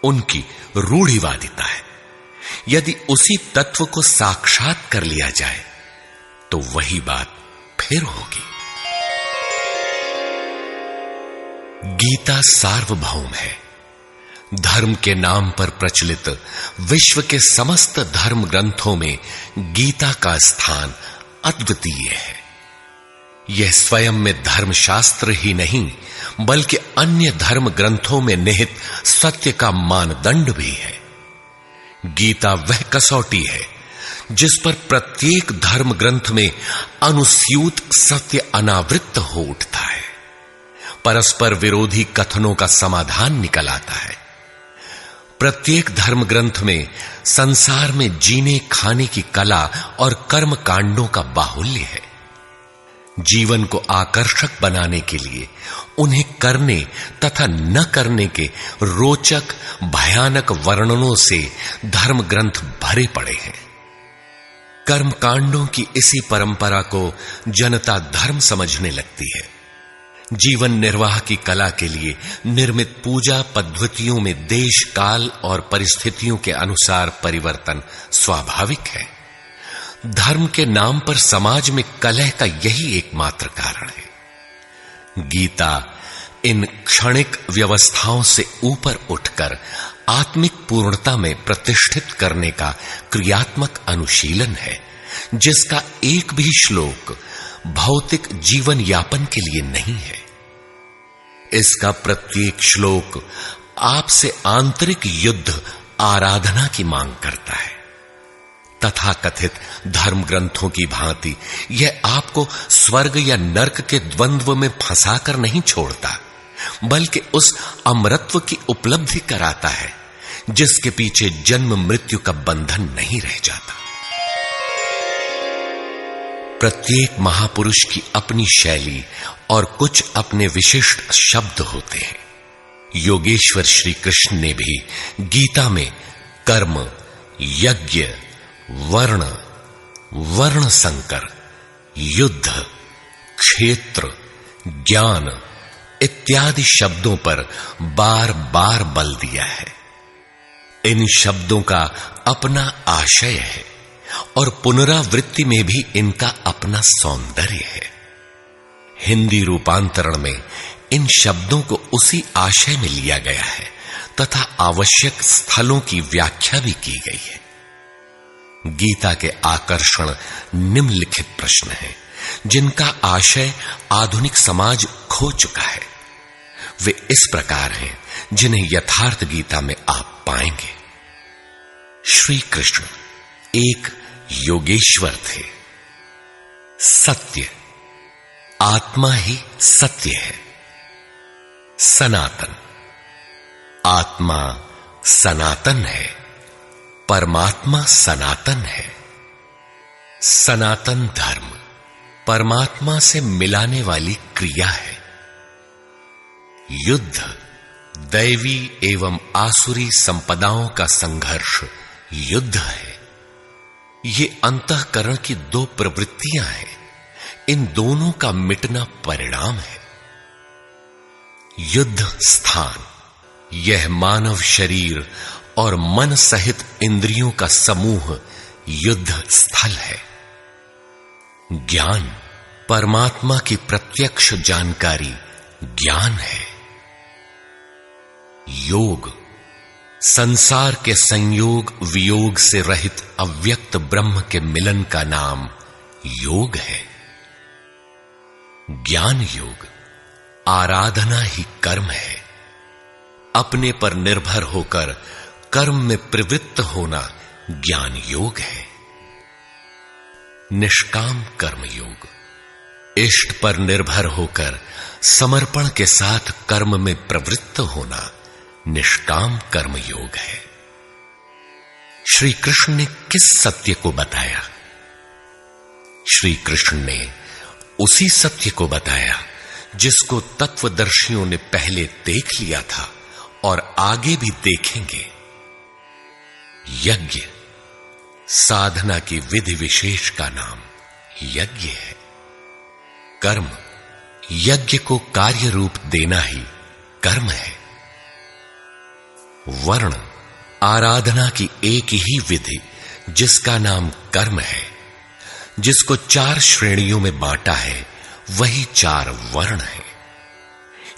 उनकी रूढ़िवादिता है। यदि उसी तत्व को साक्षात कर लिया जाए तो वही बात फिर होगी। गीता सार्वभौम है। धर्म के नाम पर प्रचलित विश्व के समस्त धर्म ग्रंथों में गीता का स्थान अद्वितीय है। यह स्वयं में धर्मशास्त्र ही नहीं बल्कि अन्य धर्म ग्रंथों में निहित सत्य का मानदंड भी है। गीता वह कसौटी है जिस पर प्रत्येक धर्म ग्रंथ में अनुस्यूत सत्य अनावृत हो उठता है। परस्पर विरोधी कथनों का समाधान निकल आता है। प्रत्येक धर्म ग्रंथ में संसार में जीने खाने की कला और कर्म कांडों का बाहुल्य है। जीवन को आकर्षक बनाने के लिए उन्हें करने तथा न करने के रोचक भयानक वर्णनों से धर्म ग्रंथ भरे पड़े हैं। कर्म कांडों की इसी परंपरा को जनता धर्म समझने लगती है। जीवन निर्वाह की कला के लिए निर्मित पूजा पद्धतियों में देश काल और परिस्थितियों के अनुसार परिवर्तन स्वाभाविक है। धर्म के नाम पर समाज में कलह का यही एकमात्र कारण है। गीता इन क्षणिक व्यवस्थाओं से ऊपर उठकर आत्मिक पूर्णता में प्रतिष्ठित करने का क्रियात्मक अनुशीलन है, जिसका एक भी श्लोक भौतिक जीवन यापन के लिए नहीं है। इसका प्रत्येक श्लोक आपसे आंतरिक युद्ध आराधना की मांग करता है। तथाकथित धर्म ग्रंथों की भांति यह आपको स्वर्ग या नर्क के द्वंद्व में फंसाकर नहीं छोड़ता, बल्कि उस अमरत्व की उपलब्धि कराता है जिसके पीछे जन्म मृत्यु का बंधन नहीं रह जाता। प्रत्येक महापुरुष की अपनी शैली और कुछ अपने विशिष्ट शब्द होते हैं। योगेश्वर श्री कृष्ण ने भी गीता में कर्म, यज्ञ, वर्ण, वर्ण संकर, युद्ध, क्षेत्र, ज्ञान इत्यादि शब्दों पर बार बार बल दिया है। इन शब्दों का अपना आशय है और पुनरावृत्ति में भी इनका अपना सौंदर्य है। हिंदी रूपांतरण में इन शब्दों को उसी आशय में लिया गया है तथा आवश्यक स्थलों की व्याख्या भी की गई है। गीता के आकर्षण निम्नलिखित प्रश्न हैं, जिनका आशय आधुनिक समाज खो चुका है। वे इस प्रकार हैं जिन्हें यथार्थ गीता में आप पाएंगे। श्री कृष्ण एक योगेश्वर थे। सत्य, आत्मा ही सत्य है। सनातन, आत्मा सनातन है, परमात्मा सनातन है। सनातन धर्म परमात्मा से मिलाने वाली क्रिया है। युद्ध दैवी एवं आसुरी संपदाओं का संघर्ष युद्ध है। ये अंतःकरण की दो प्रवृत्तियां हैं। इन दोनों का मिटना परिणाम है। युद्ध स्थान, यह मानव शरीर और मन सहित इंद्रियों का समूह युद्ध स्थल है। ज्ञान, परमात्मा की प्रत्यक्ष जानकारी ज्ञान है। योग, संसार के संयोग वियोग से रहित अव्यक्त ब्रह्म के मिलन का नाम योग है। ज्ञान योग, आराधना ही कर्म है। अपने पर निर्भर होकर कर्म में प्रवृत्त होना ज्ञान योग है। निष्काम कर्म योग, इष्ट पर निर्भर होकर समर्पण के साथ कर्म में प्रवृत्त होना निष्काम कर्म योग है। श्री कृष्ण ने किस सत्य को बताया? श्री कृष्ण ने उसी सत्य को बताया जिसको तत्वदर्शियों ने पहले देख लिया था और आगे भी देखेंगे। यज्ञ साधना की विधि विशेष का नाम यज्ञ है। कर्म, यज्ञ को कार्य रूप देना ही कर्म है। वर्ण, आराधना की एक ही विधि जिसका नाम कर्म है, जिसको 4 श्रेणियों में बांटा है, वही 4 वर्ण है।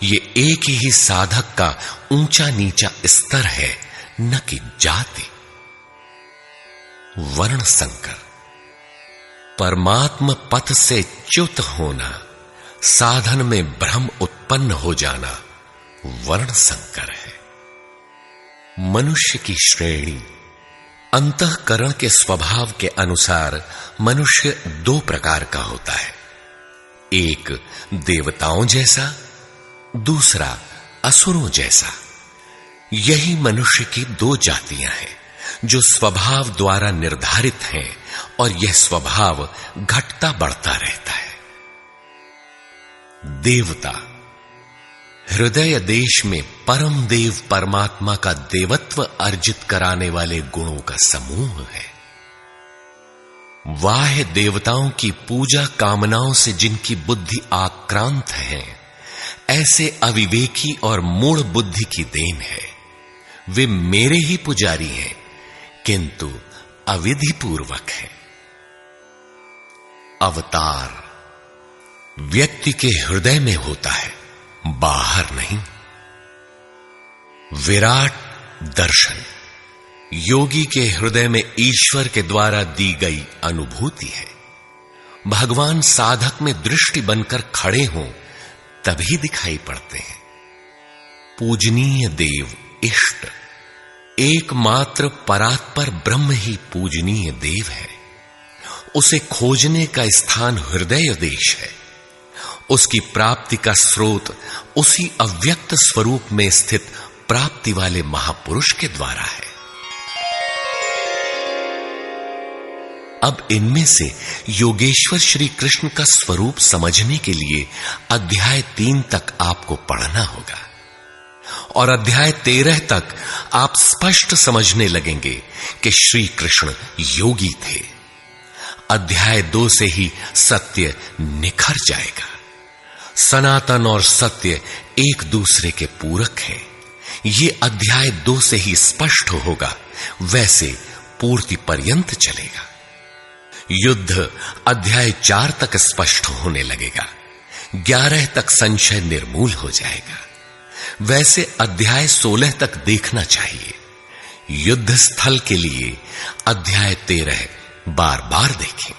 ये एक ही साधक का ऊंचा नीचा स्तर है, न कि जाति। वर्ण संकर, परमात्म पथ से च्युत होना, साधन में भ्रम उत्पन्न हो जाना वर्ण संकर है। मनुष्य की श्रेणी, अंतःकरण के स्वभाव के अनुसार मनुष्य 2 प्रकार का होता है। एक देवताओं जैसा, दूसरा असुरों जैसा। यही मनुष्य की 2 जातियां हैं जो स्वभाव द्वारा निर्धारित हैं, और यह स्वभाव घटता बढ़ता रहता है। देवता, हृदय देश में परम देव परमात्मा का देवत्व अर्जित कराने वाले गुणों का समूह है। वाह्य देवताओं की पूजा कामनाओं से जिनकी बुद्धि आक्रांत है, ऐसे अविवेकी और मूढ़ बुद्धि की देन है। वे मेरे ही पुजारी हैं, किंतु अविधि पूर्वक है। अवतार व्यक्ति के हृदय में होता है, बाहर नहीं। विराट दर्शन योगी के हृदय में ईश्वर के द्वारा दी गई अनुभूति है। भगवान साधक में दृष्टि बनकर खड़े हों तभी दिखाई पड़ते हैं। पूजनीय देव इष्ट, एकमात्र परात्पर ब्रह्म ही पूजनीय देव है। उसे खोजने का स्थान हृदय देश है। उसकी प्राप्ति का स्रोत उसी अव्यक्त स्वरूप में स्थित प्राप्ति वाले महापुरुष के द्वारा है। अब इनमें से योगेश्वर श्री कृष्ण का स्वरूप समझने के लिए अध्याय 3 तक आपको पढ़ना होगा, और अध्याय 13 तक आप स्पष्ट समझने लगेंगे कि श्री कृष्ण योगी थे। अध्याय 2 से ही सत्य निखर जाएगा। सनातन और सत्य एक दूसरे के पूरक हैं। ये अध्याय 2 से ही स्पष्ट होगा, वैसे पूर्ति पर्यंत चलेगा। युद्ध अध्याय 4 तक स्पष्ट होने लगेगा। 11 तक संशय निर्मूल हो जाएगा। वैसे अध्याय 16 तक देखना चाहिए। युद्ध स्थल के लिए अध्याय 13 बार बार देखें।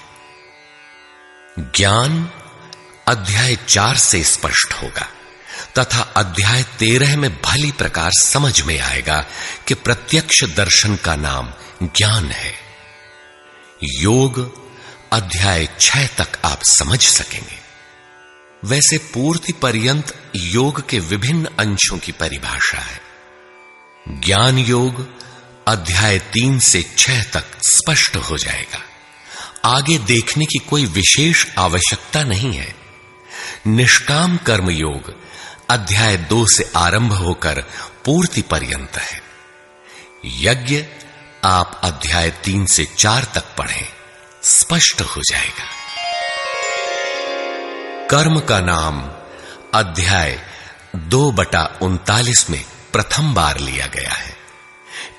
ज्ञान अध्याय 4 से स्पष्ट होगा, तथा अध्याय 13 में भली प्रकार समझ में आएगा कि प्रत्यक्ष दर्शन का नाम ज्ञान है। योग अध्याय 6 तक आप समझ सकेंगे। वैसे पूर्ति पर्यंत योग के विभिन्न अंशों की परिभाषा है। ज्ञान योग अध्याय 3 से 6 तक स्पष्ट हो जाएगा। आगे देखने की कोई विशेष आवश्यकता नहीं है। निष्काम कर्म योग अध्याय 2 से आरंभ होकर पूर्ति पर्यंत है। यज्ञ आप अध्याय 3 से 4 तक पढ़ें, स्पष्ट हो जाएगा। कर्म का नाम अध्याय 2/39 में प्रथम बार लिया गया है।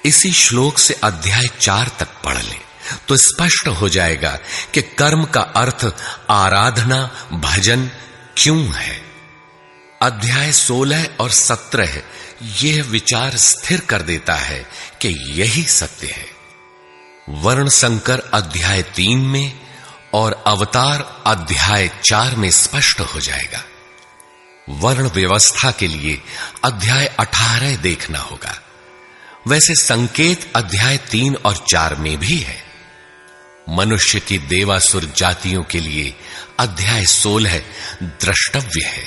इसी श्लोक से अध्याय 4 तक पढ़ लें तो स्पष्ट हो जाएगा कि कर्म का अर्थ आराधना भजन क्यों है। अध्याय 16 और 17 यह विचार स्थिर कर देता है कि यही सत्य है। वर्ण संकर अध्याय 3 में और अवतार अध्याय 4 में स्पष्ट हो जाएगा। वर्ण व्यवस्था के लिए अध्याय 18 देखना होगा। वैसे संकेत अध्याय 3 और 4 में भी है। मनुष्य की देवासुर जातियों के लिए अध्याय 16 द्रष्टव्य है।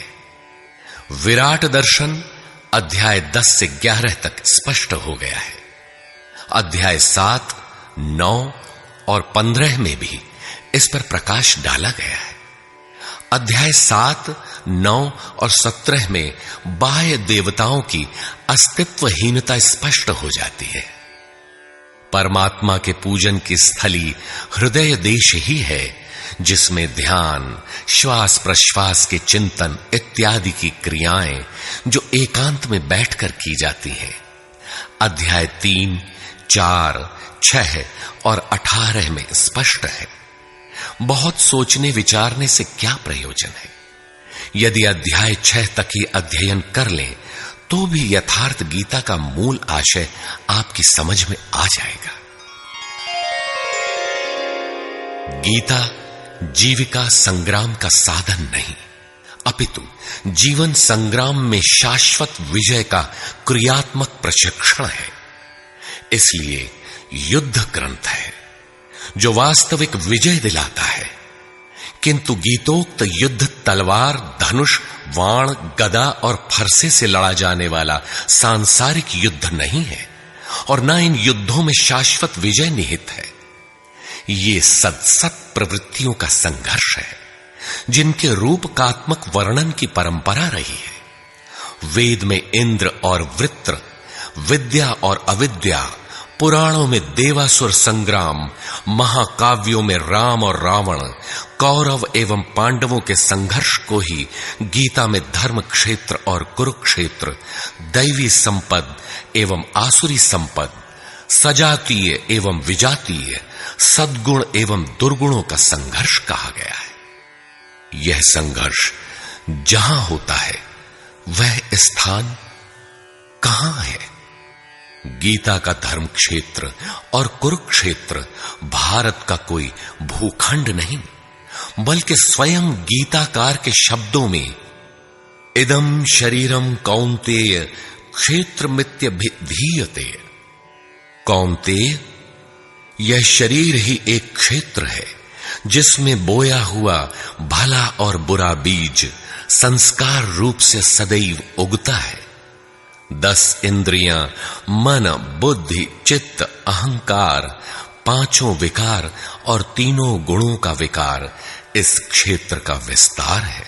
विराट दर्शन अध्याय 10 से 11 तक स्पष्ट हो गया है। अध्याय 7, 9 और 15 में भी इस पर प्रकाश डाला गया है। अध्याय 7, 9 और 17 में बाह्य देवताओं की अस्तित्वहीनता स्पष्ट हो जाती है। परमात्मा के पूजन की स्थली हृदय देश ही है, जिसमें ध्यान, श्वास प्रश्वास के चिंतन इत्यादि की क्रियाएं जो एकांत में बैठकर की जाती हैं। अध्याय 3, 4, 6 और 18 में स्पष्ट है। बहुत सोचने विचारने से क्या प्रयोजन है? यदि अध्याय 6 तक ही अध्ययन कर लें तो भी यथार्थ गीता का मूल आशय आपकी समझ में आ जाएगा। गीता जीविका संग्राम का साधन नहीं, अपितु जीवन संग्राम में शाश्वत विजय का क्रियात्मक प्रशिक्षण है। इसलिए युद्ध ग्रंथ है जो वास्तविक विजय दिलाता है। किंतु गीतोक्त युद्ध तलवार, धनुष, वाण, गदा और फरसे से लड़ा जाने वाला सांसारिक युद्ध नहीं है और न इन युद्धों में शाश्वत विजय निहित है। ये सत प्रवृत्तियों का संघर्ष है जिनके रूपकात्मक वर्णन की परंपरा रही है। वेद में इंद्र और वृत्र, विद्या और अविद्या, पुराणों में देवासुर संग्राम, महाकाव्यों में राम और रावण, कौरव एवं पांडवों के संघर्ष को ही गीता में धर्म क्षेत्र और कुरुक्षेत्र, दैवी संपद एवं आसुरी संपद, सजातीय एवं विजातीय, सद्गुण एवं दुर्गुणों का संघर्ष कहा गया है। यह संघर्ष जहां होता है वह स्थान कहां है? गीता का धर्म क्षेत्र और कुरुक्षेत्र भारत का कोई भूखंड नहीं, बल्कि स्वयं गीताकार के शब्दों में इदं शरीरम कौन्तेय क्षेत्रमित्यभिधीयते। कौन्तेय, यह शरीर ही एक क्षेत्र है जिसमें बोया हुआ भला और बुरा बीज संस्कार रूप से सदैव उगता है। 10 इंद्रियां, मन, बुद्धि, चित्त, अहंकार, 5 विकार और 3 गुणों का विकार इस क्षेत्र का विस्तार है।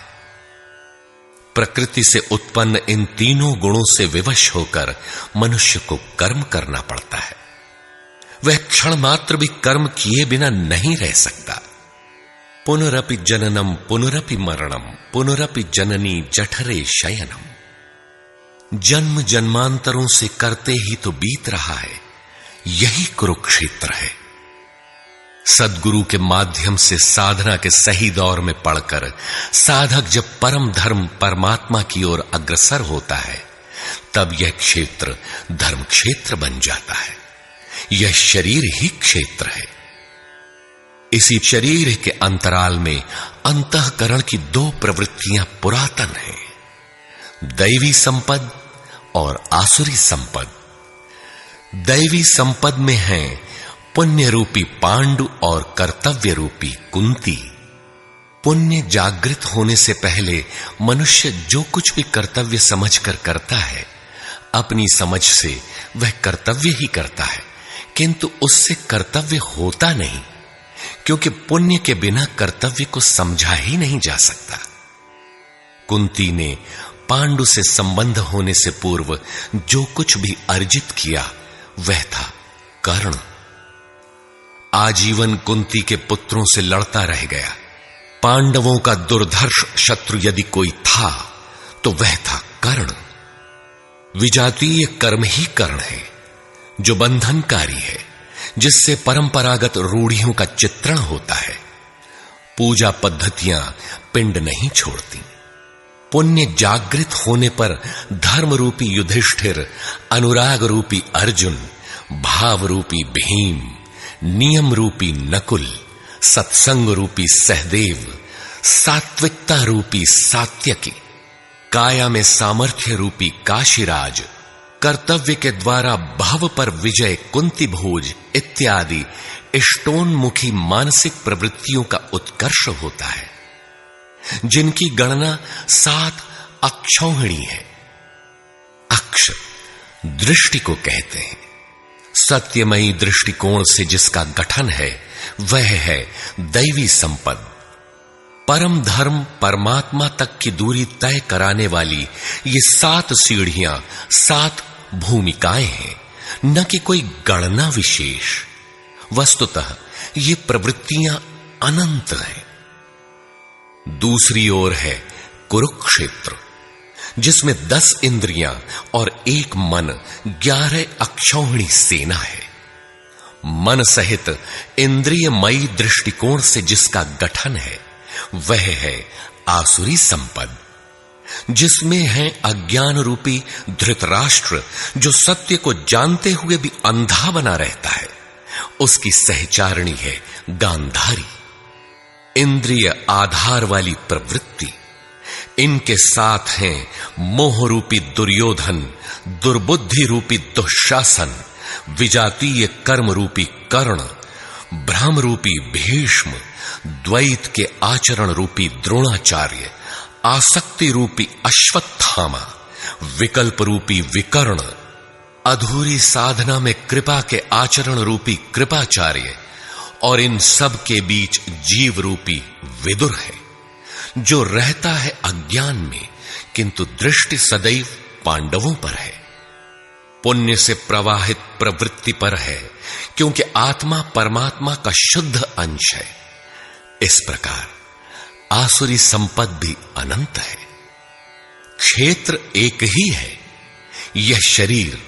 प्रकृति से उत्पन्न इन 3 गुणों से विवश होकर मनुष्य को कर्म करना पड़ता है। वह क्षण मात्र भी कर्म किए बिना नहीं रह सकता। पुनरपि जननम पुनरपि मरणम पुनरपि जननी जठरे शयनम। जन्म जन्मांतरों से करते ही तो बीत रहा है, यही कुरुक्षेत्र है। सद्गुरु के माध्यम से साधना के सही दौर में पड़कर साधक जब परम धर्म परमात्मा की ओर अग्रसर होता है, तब यह क्षेत्र धर्म क्षेत्र बन जाता है। यह शरीर ही क्षेत्र है। इसी शरीर के अंतराल में अंतःकरण की 2 प्रवृत्तियां पुरातन हैं, दैवी संपद और आसुरी संपद। दैवी संपद में है पुण्य रूपी पांडु और कर्तव्य रूपी कुंती। पुण्य जागृत होने से पहले मनुष्य जो कुछ भी कर्तव्य समझकर करता है, अपनी समझ से वह कर्तव्य ही करता है, किंतु उससे कर्तव्य होता नहीं, क्योंकि पुण्य के बिना कर्तव्य को समझा ही नहीं जा सकता। कुंती ने पांडु से संबंध होने से पूर्व जो कुछ भी अर्जित किया वह था कर्ण। आजीवन कुंती के पुत्रों से लड़ता रह गया। पांडवों का दुर्धर्ष शत्रु यदि कोई था तो वह था कर्ण। विजातीय कर्म ही कर्ण है जो बंधनकारी है, जिससे परंपरागत रूढ़ियों का चित्रण होता है। पूजा पद्धतियां पिंड नहीं छोड़ती। पुण्य जागृत होने पर धर्म रूपी युधिष्ठिर, अनुराग रूपी अर्जुन, भाव रूपी भीम, नियम रूपी नकुल, सत्संग रूपी सहदेव, सात्विकता रूपी सात्यकी, काया में सामर्थ्य रूपी काशीराज, कर्तव्य के द्वारा भव पर विजय कुंती भोज इत्यादि इष्टोन्मुखी मानसिक प्रवृत्तियों का उत्कर्ष होता है, जिनकी गणना 7 अक्षौहिणी है। अक्ष दृष्टि को कहते हैं। सत्यमयी दृष्टिकोण से जिसका गठन है वह है दैवी संपद। परम धर्म परमात्मा तक की दूरी तय कराने वाली ये 7 सीढ़ियां, 7 भूमिकाएं हैं न कि कोई गणना विशेष। वस्तुतः ये प्रवृत्तियां अनंत हैं। दूसरी ओर है कुरुक्षेत्र, जिसमें 10 इंद्रियां और 1 मन 11 अक्षौहिणी सेना है। मन सहित इंद्रियमयी दृष्टिकोण से जिसका गठन है वह है आसुरी संपद, जिसमें है अज्ञान रूपी धृतराष्ट्र, जो सत्य को जानते हुए भी अंधा बना रहता है। उसकी सहचारिणी है गांधारी, इंद्रिय आधार वाली प्रवृत्ति। इनके साथ हैं मोह रूपी दुर्योधन, दुर्बुद्धि रूपी दुःशासन, विजातीय कर्म रूपी कर्ण, भ्रम रूपी भीष्म, द्वैत के आचरण रूपी द्रोणाचार्य, आसक्ति रूपी अश्वत्थामा, विकल्प रूपी विकर्ण, अधूरी साधना में कृपा के आचरण रूपी कृपाचार्य, और इन सब के बीच जीव रूपी विदुर है, जो रहता है अज्ञान में, किंतु दृष्टि सदैव पांडवों पर है। पुण्य से प्रवाहित प्रवृत्ति पर है, क्योंकि आत्मा परमात्मा का शुद्ध अंश है। इस प्रकार आसुरी संपद भी अनंत है। क्षेत्र एक ही है, यह शरीर,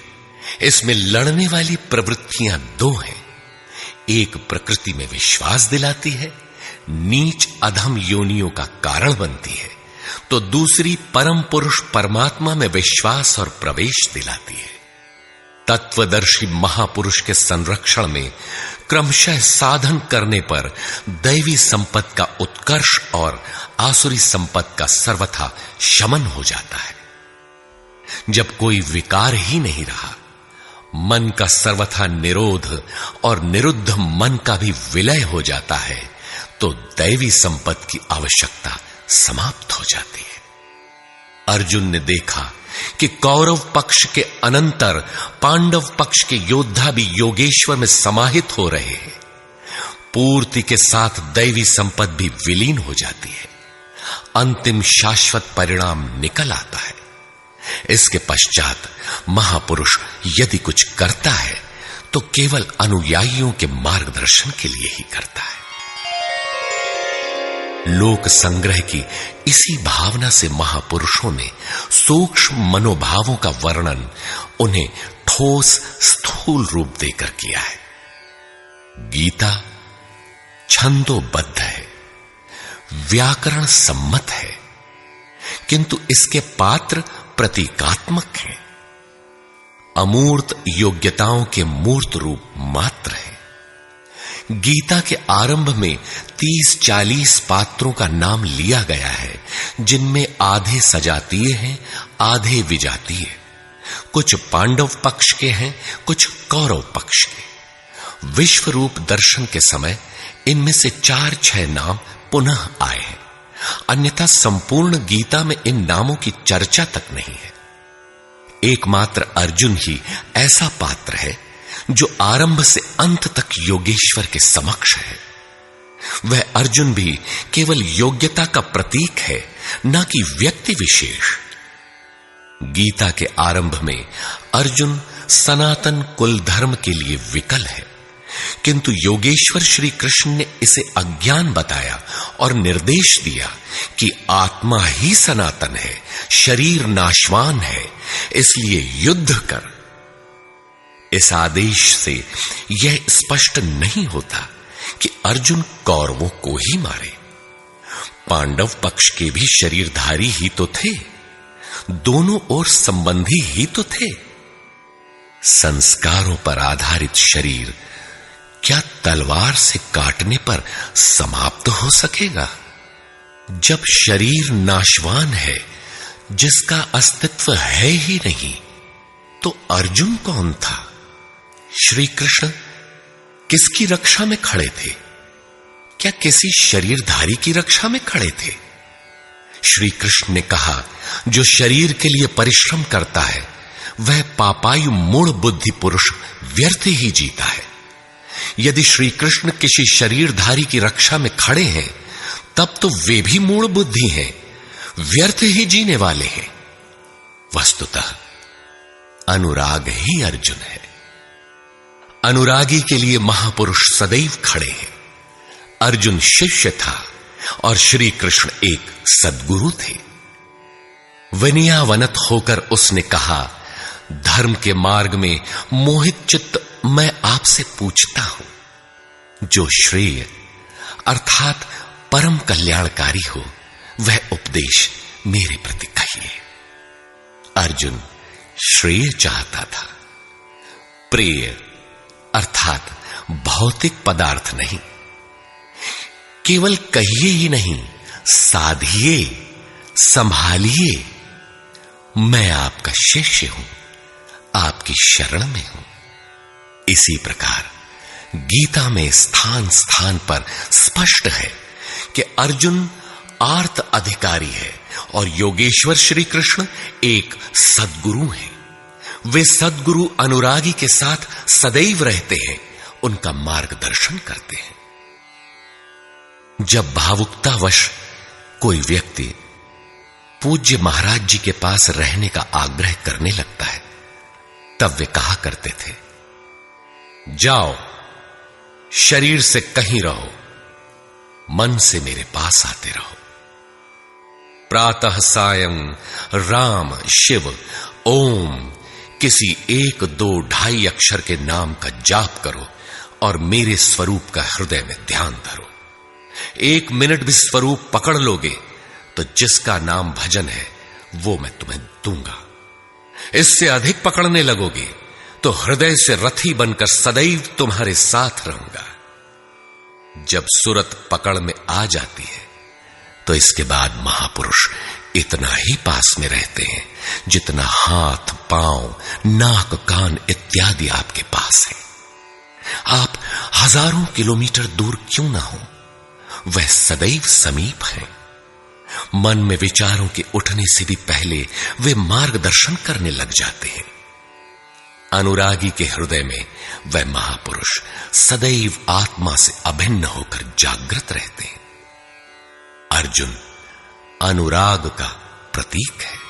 इसमें लड़ने वाली प्रवृत्तियां 2 हैं। एक प्रकृति में विश्वास दिलाती है, नीच अधम योनियों का कारण बनती है, तो दूसरी परम पुरुष परमात्मा में विश्वास और प्रवेश दिलाती है। तत्वदर्शी महापुरुष के संरक्षण में क्रमशः साधन करने पर दैवी संपत्ति का उत्कर्ष और आसुरी संपत्ति का सर्वथा शमन हो जाता है। जब कोई विकार ही नहीं रहा, मन का सर्वथा निरोध और निरुद्ध मन का भी विलय हो जाता है, तो दैवी संपत्ति की आवश्यकता समाप्त हो जाती है। अर्जुन ने देखा कि कौरव पक्ष के अनंतर पांडव पक्ष के योद्धा भी योगेश्वर में समाहित हो रहे हैं। पूर्ति के साथ दैवी संपत्ति भी विलीन हो जाती है। अंतिम शाश्वत परिणाम निकल आता है। इसके पश्चात महापुरुष यदि कुछ करता है तो केवल अनुयायियों के मार्गदर्शन के लिए ही करता है। लोक संग्रह की इसी भावना से महापुरुषों ने सूक्ष्म मनोभावों का वर्णन उन्हें ठोस स्थूल रूप देकर किया है। गीता छंदोबद्ध है, व्याकरण सम्मत है, किंतु इसके पात्र प्रतीकात्मक हैं। अमूर्त योग्यताओं के मूर्त रूप मात्र है। गीता के आरंभ में 30-40 पात्रों का नाम लिया गया है, जिनमें आधे सजातीय हैं, आधे विजातीय। कुछ पांडव पक्ष के हैं, कुछ कौरव पक्ष के। विश्व रूप दर्शन के समय इनमें से 4-6 नाम पुनः आए हैं, अन्यथा संपूर्ण गीता में इन नामों की चर्चा तक नहीं है। एकमात्र अर्जुन ही ऐसा पात्र है जो आरंभ से अंत तक योगेश्वर के समक्ष है। वह अर्जुन भी केवल योग्यता का प्रतीक है, न कि व्यक्ति विशेष। गीता के आरंभ में अर्जुन सनातन कुल धर्म के लिए विकल है, किंतु योगेश्वर श्री कृष्ण ने इसे अज्ञान बताया और निर्देश दिया कि आत्मा ही सनातन है, शरीर नाशवान है, इसलिए युद्ध कर। इस आदेश से यह स्पष्ट नहीं होता कि अर्जुन कौरवों को ही मारे। पांडव पक्ष के भी शरीरधारी ही तो थे, दोनों ओर संबंधी ही तो थे। संस्कारों पर आधारित शरीर क्या तलवार से काटने पर समाप्त हो सकेगा? जब शरीर नाशवान है, जिसका अस्तित्व है ही नहीं, तो अर्जुन कौन था? श्री कृष्ण किसकी रक्षा में खड़े थे? क्या किसी शरीरधारी की रक्षा में खड़े थे? श्री कृष्ण ने कहा, जो शरीर के लिए परिश्रम करता है वह पापायु मूढ़ बुद्धि पुरुष व्यर्थ ही जीता है। यदि श्री कृष्ण किसी शरीरधारी की रक्षा में खड़े हैं, तब तो वे भी मूढ़ बुद्धि हैं, व्यर्थ ही जीने वाले हैं। वस्तुतः अनुराग ही अर्जुन है। अनुरागी के लिए महापुरुष सदैव खड़े हैं। अर्जुन शिष्य था और श्री कृष्ण एक सद्गुरु थे। विनयावनत होकर उसने कहा, धर्म के मार्ग में मोहित चित्त मैं आपसे पूछता हूं, जो श्रेय अर्थात परम कल्याणकारी हो वह उपदेश मेरे प्रति कहिए। अर्जुन श्रेय चाहता था, प्रेय अर्थात भौतिक पदार्थ नहीं। केवल कहिए ही नहीं, साधिए, संभालिए। मैं आपका शिष्य हूं, आपकी शरण में हूं। इसी प्रकार गीता में स्थान स्थान पर स्पष्ट है कि अर्जुन आर्त अधिकारी है और योगेश्वर श्री कृष्ण एक सद्गुरु हैं। वे सद्गुरु अनुरागी के साथ सदैव रहते हैं, उनका मार्गदर्शन करते हैं। जब भावुकतावश कोई व्यक्ति पूज्य महाराज जी के पास रहने का आग्रह करने लगता है, तब वे कहा करते थे, जाओ, शरीर से कहीं रहो, मन से मेरे पास आते रहो। प्रातः सायं राम शिव ओम किसी 1, 2, 2.5 अक्षर के नाम का जाप करो और मेरे स्वरूप का हृदय में ध्यान धरो। 1 मिनट भी स्वरूप पकड़ लोगे तो जिसका नाम भजन है वो मैं तुम्हें दूंगा। इससे अधिक पकड़ने लगोगे तो हृदय से रथी बनकर सदैव तुम्हारे साथ रहूंगा। जब सुरत पकड़ में आ जाती है तो इसके बाद महापुरुष इतना ही पास में रहते हैं जितना हाथ, पांव, नाक, कान इत्यादि आपके पास है। आप हजारों किलोमीटर दूर क्यों ना हो, वह सदैव समीप है। मन में विचारों के उठने से भी पहले वे मार्गदर्शन करने लग जाते हैं। अनुरागी के हृदय में वह महापुरुष सदैव आत्मा से अभिन्न होकर जागृत रहते हैं। अर्जुन अनुराग का प्रतीक है।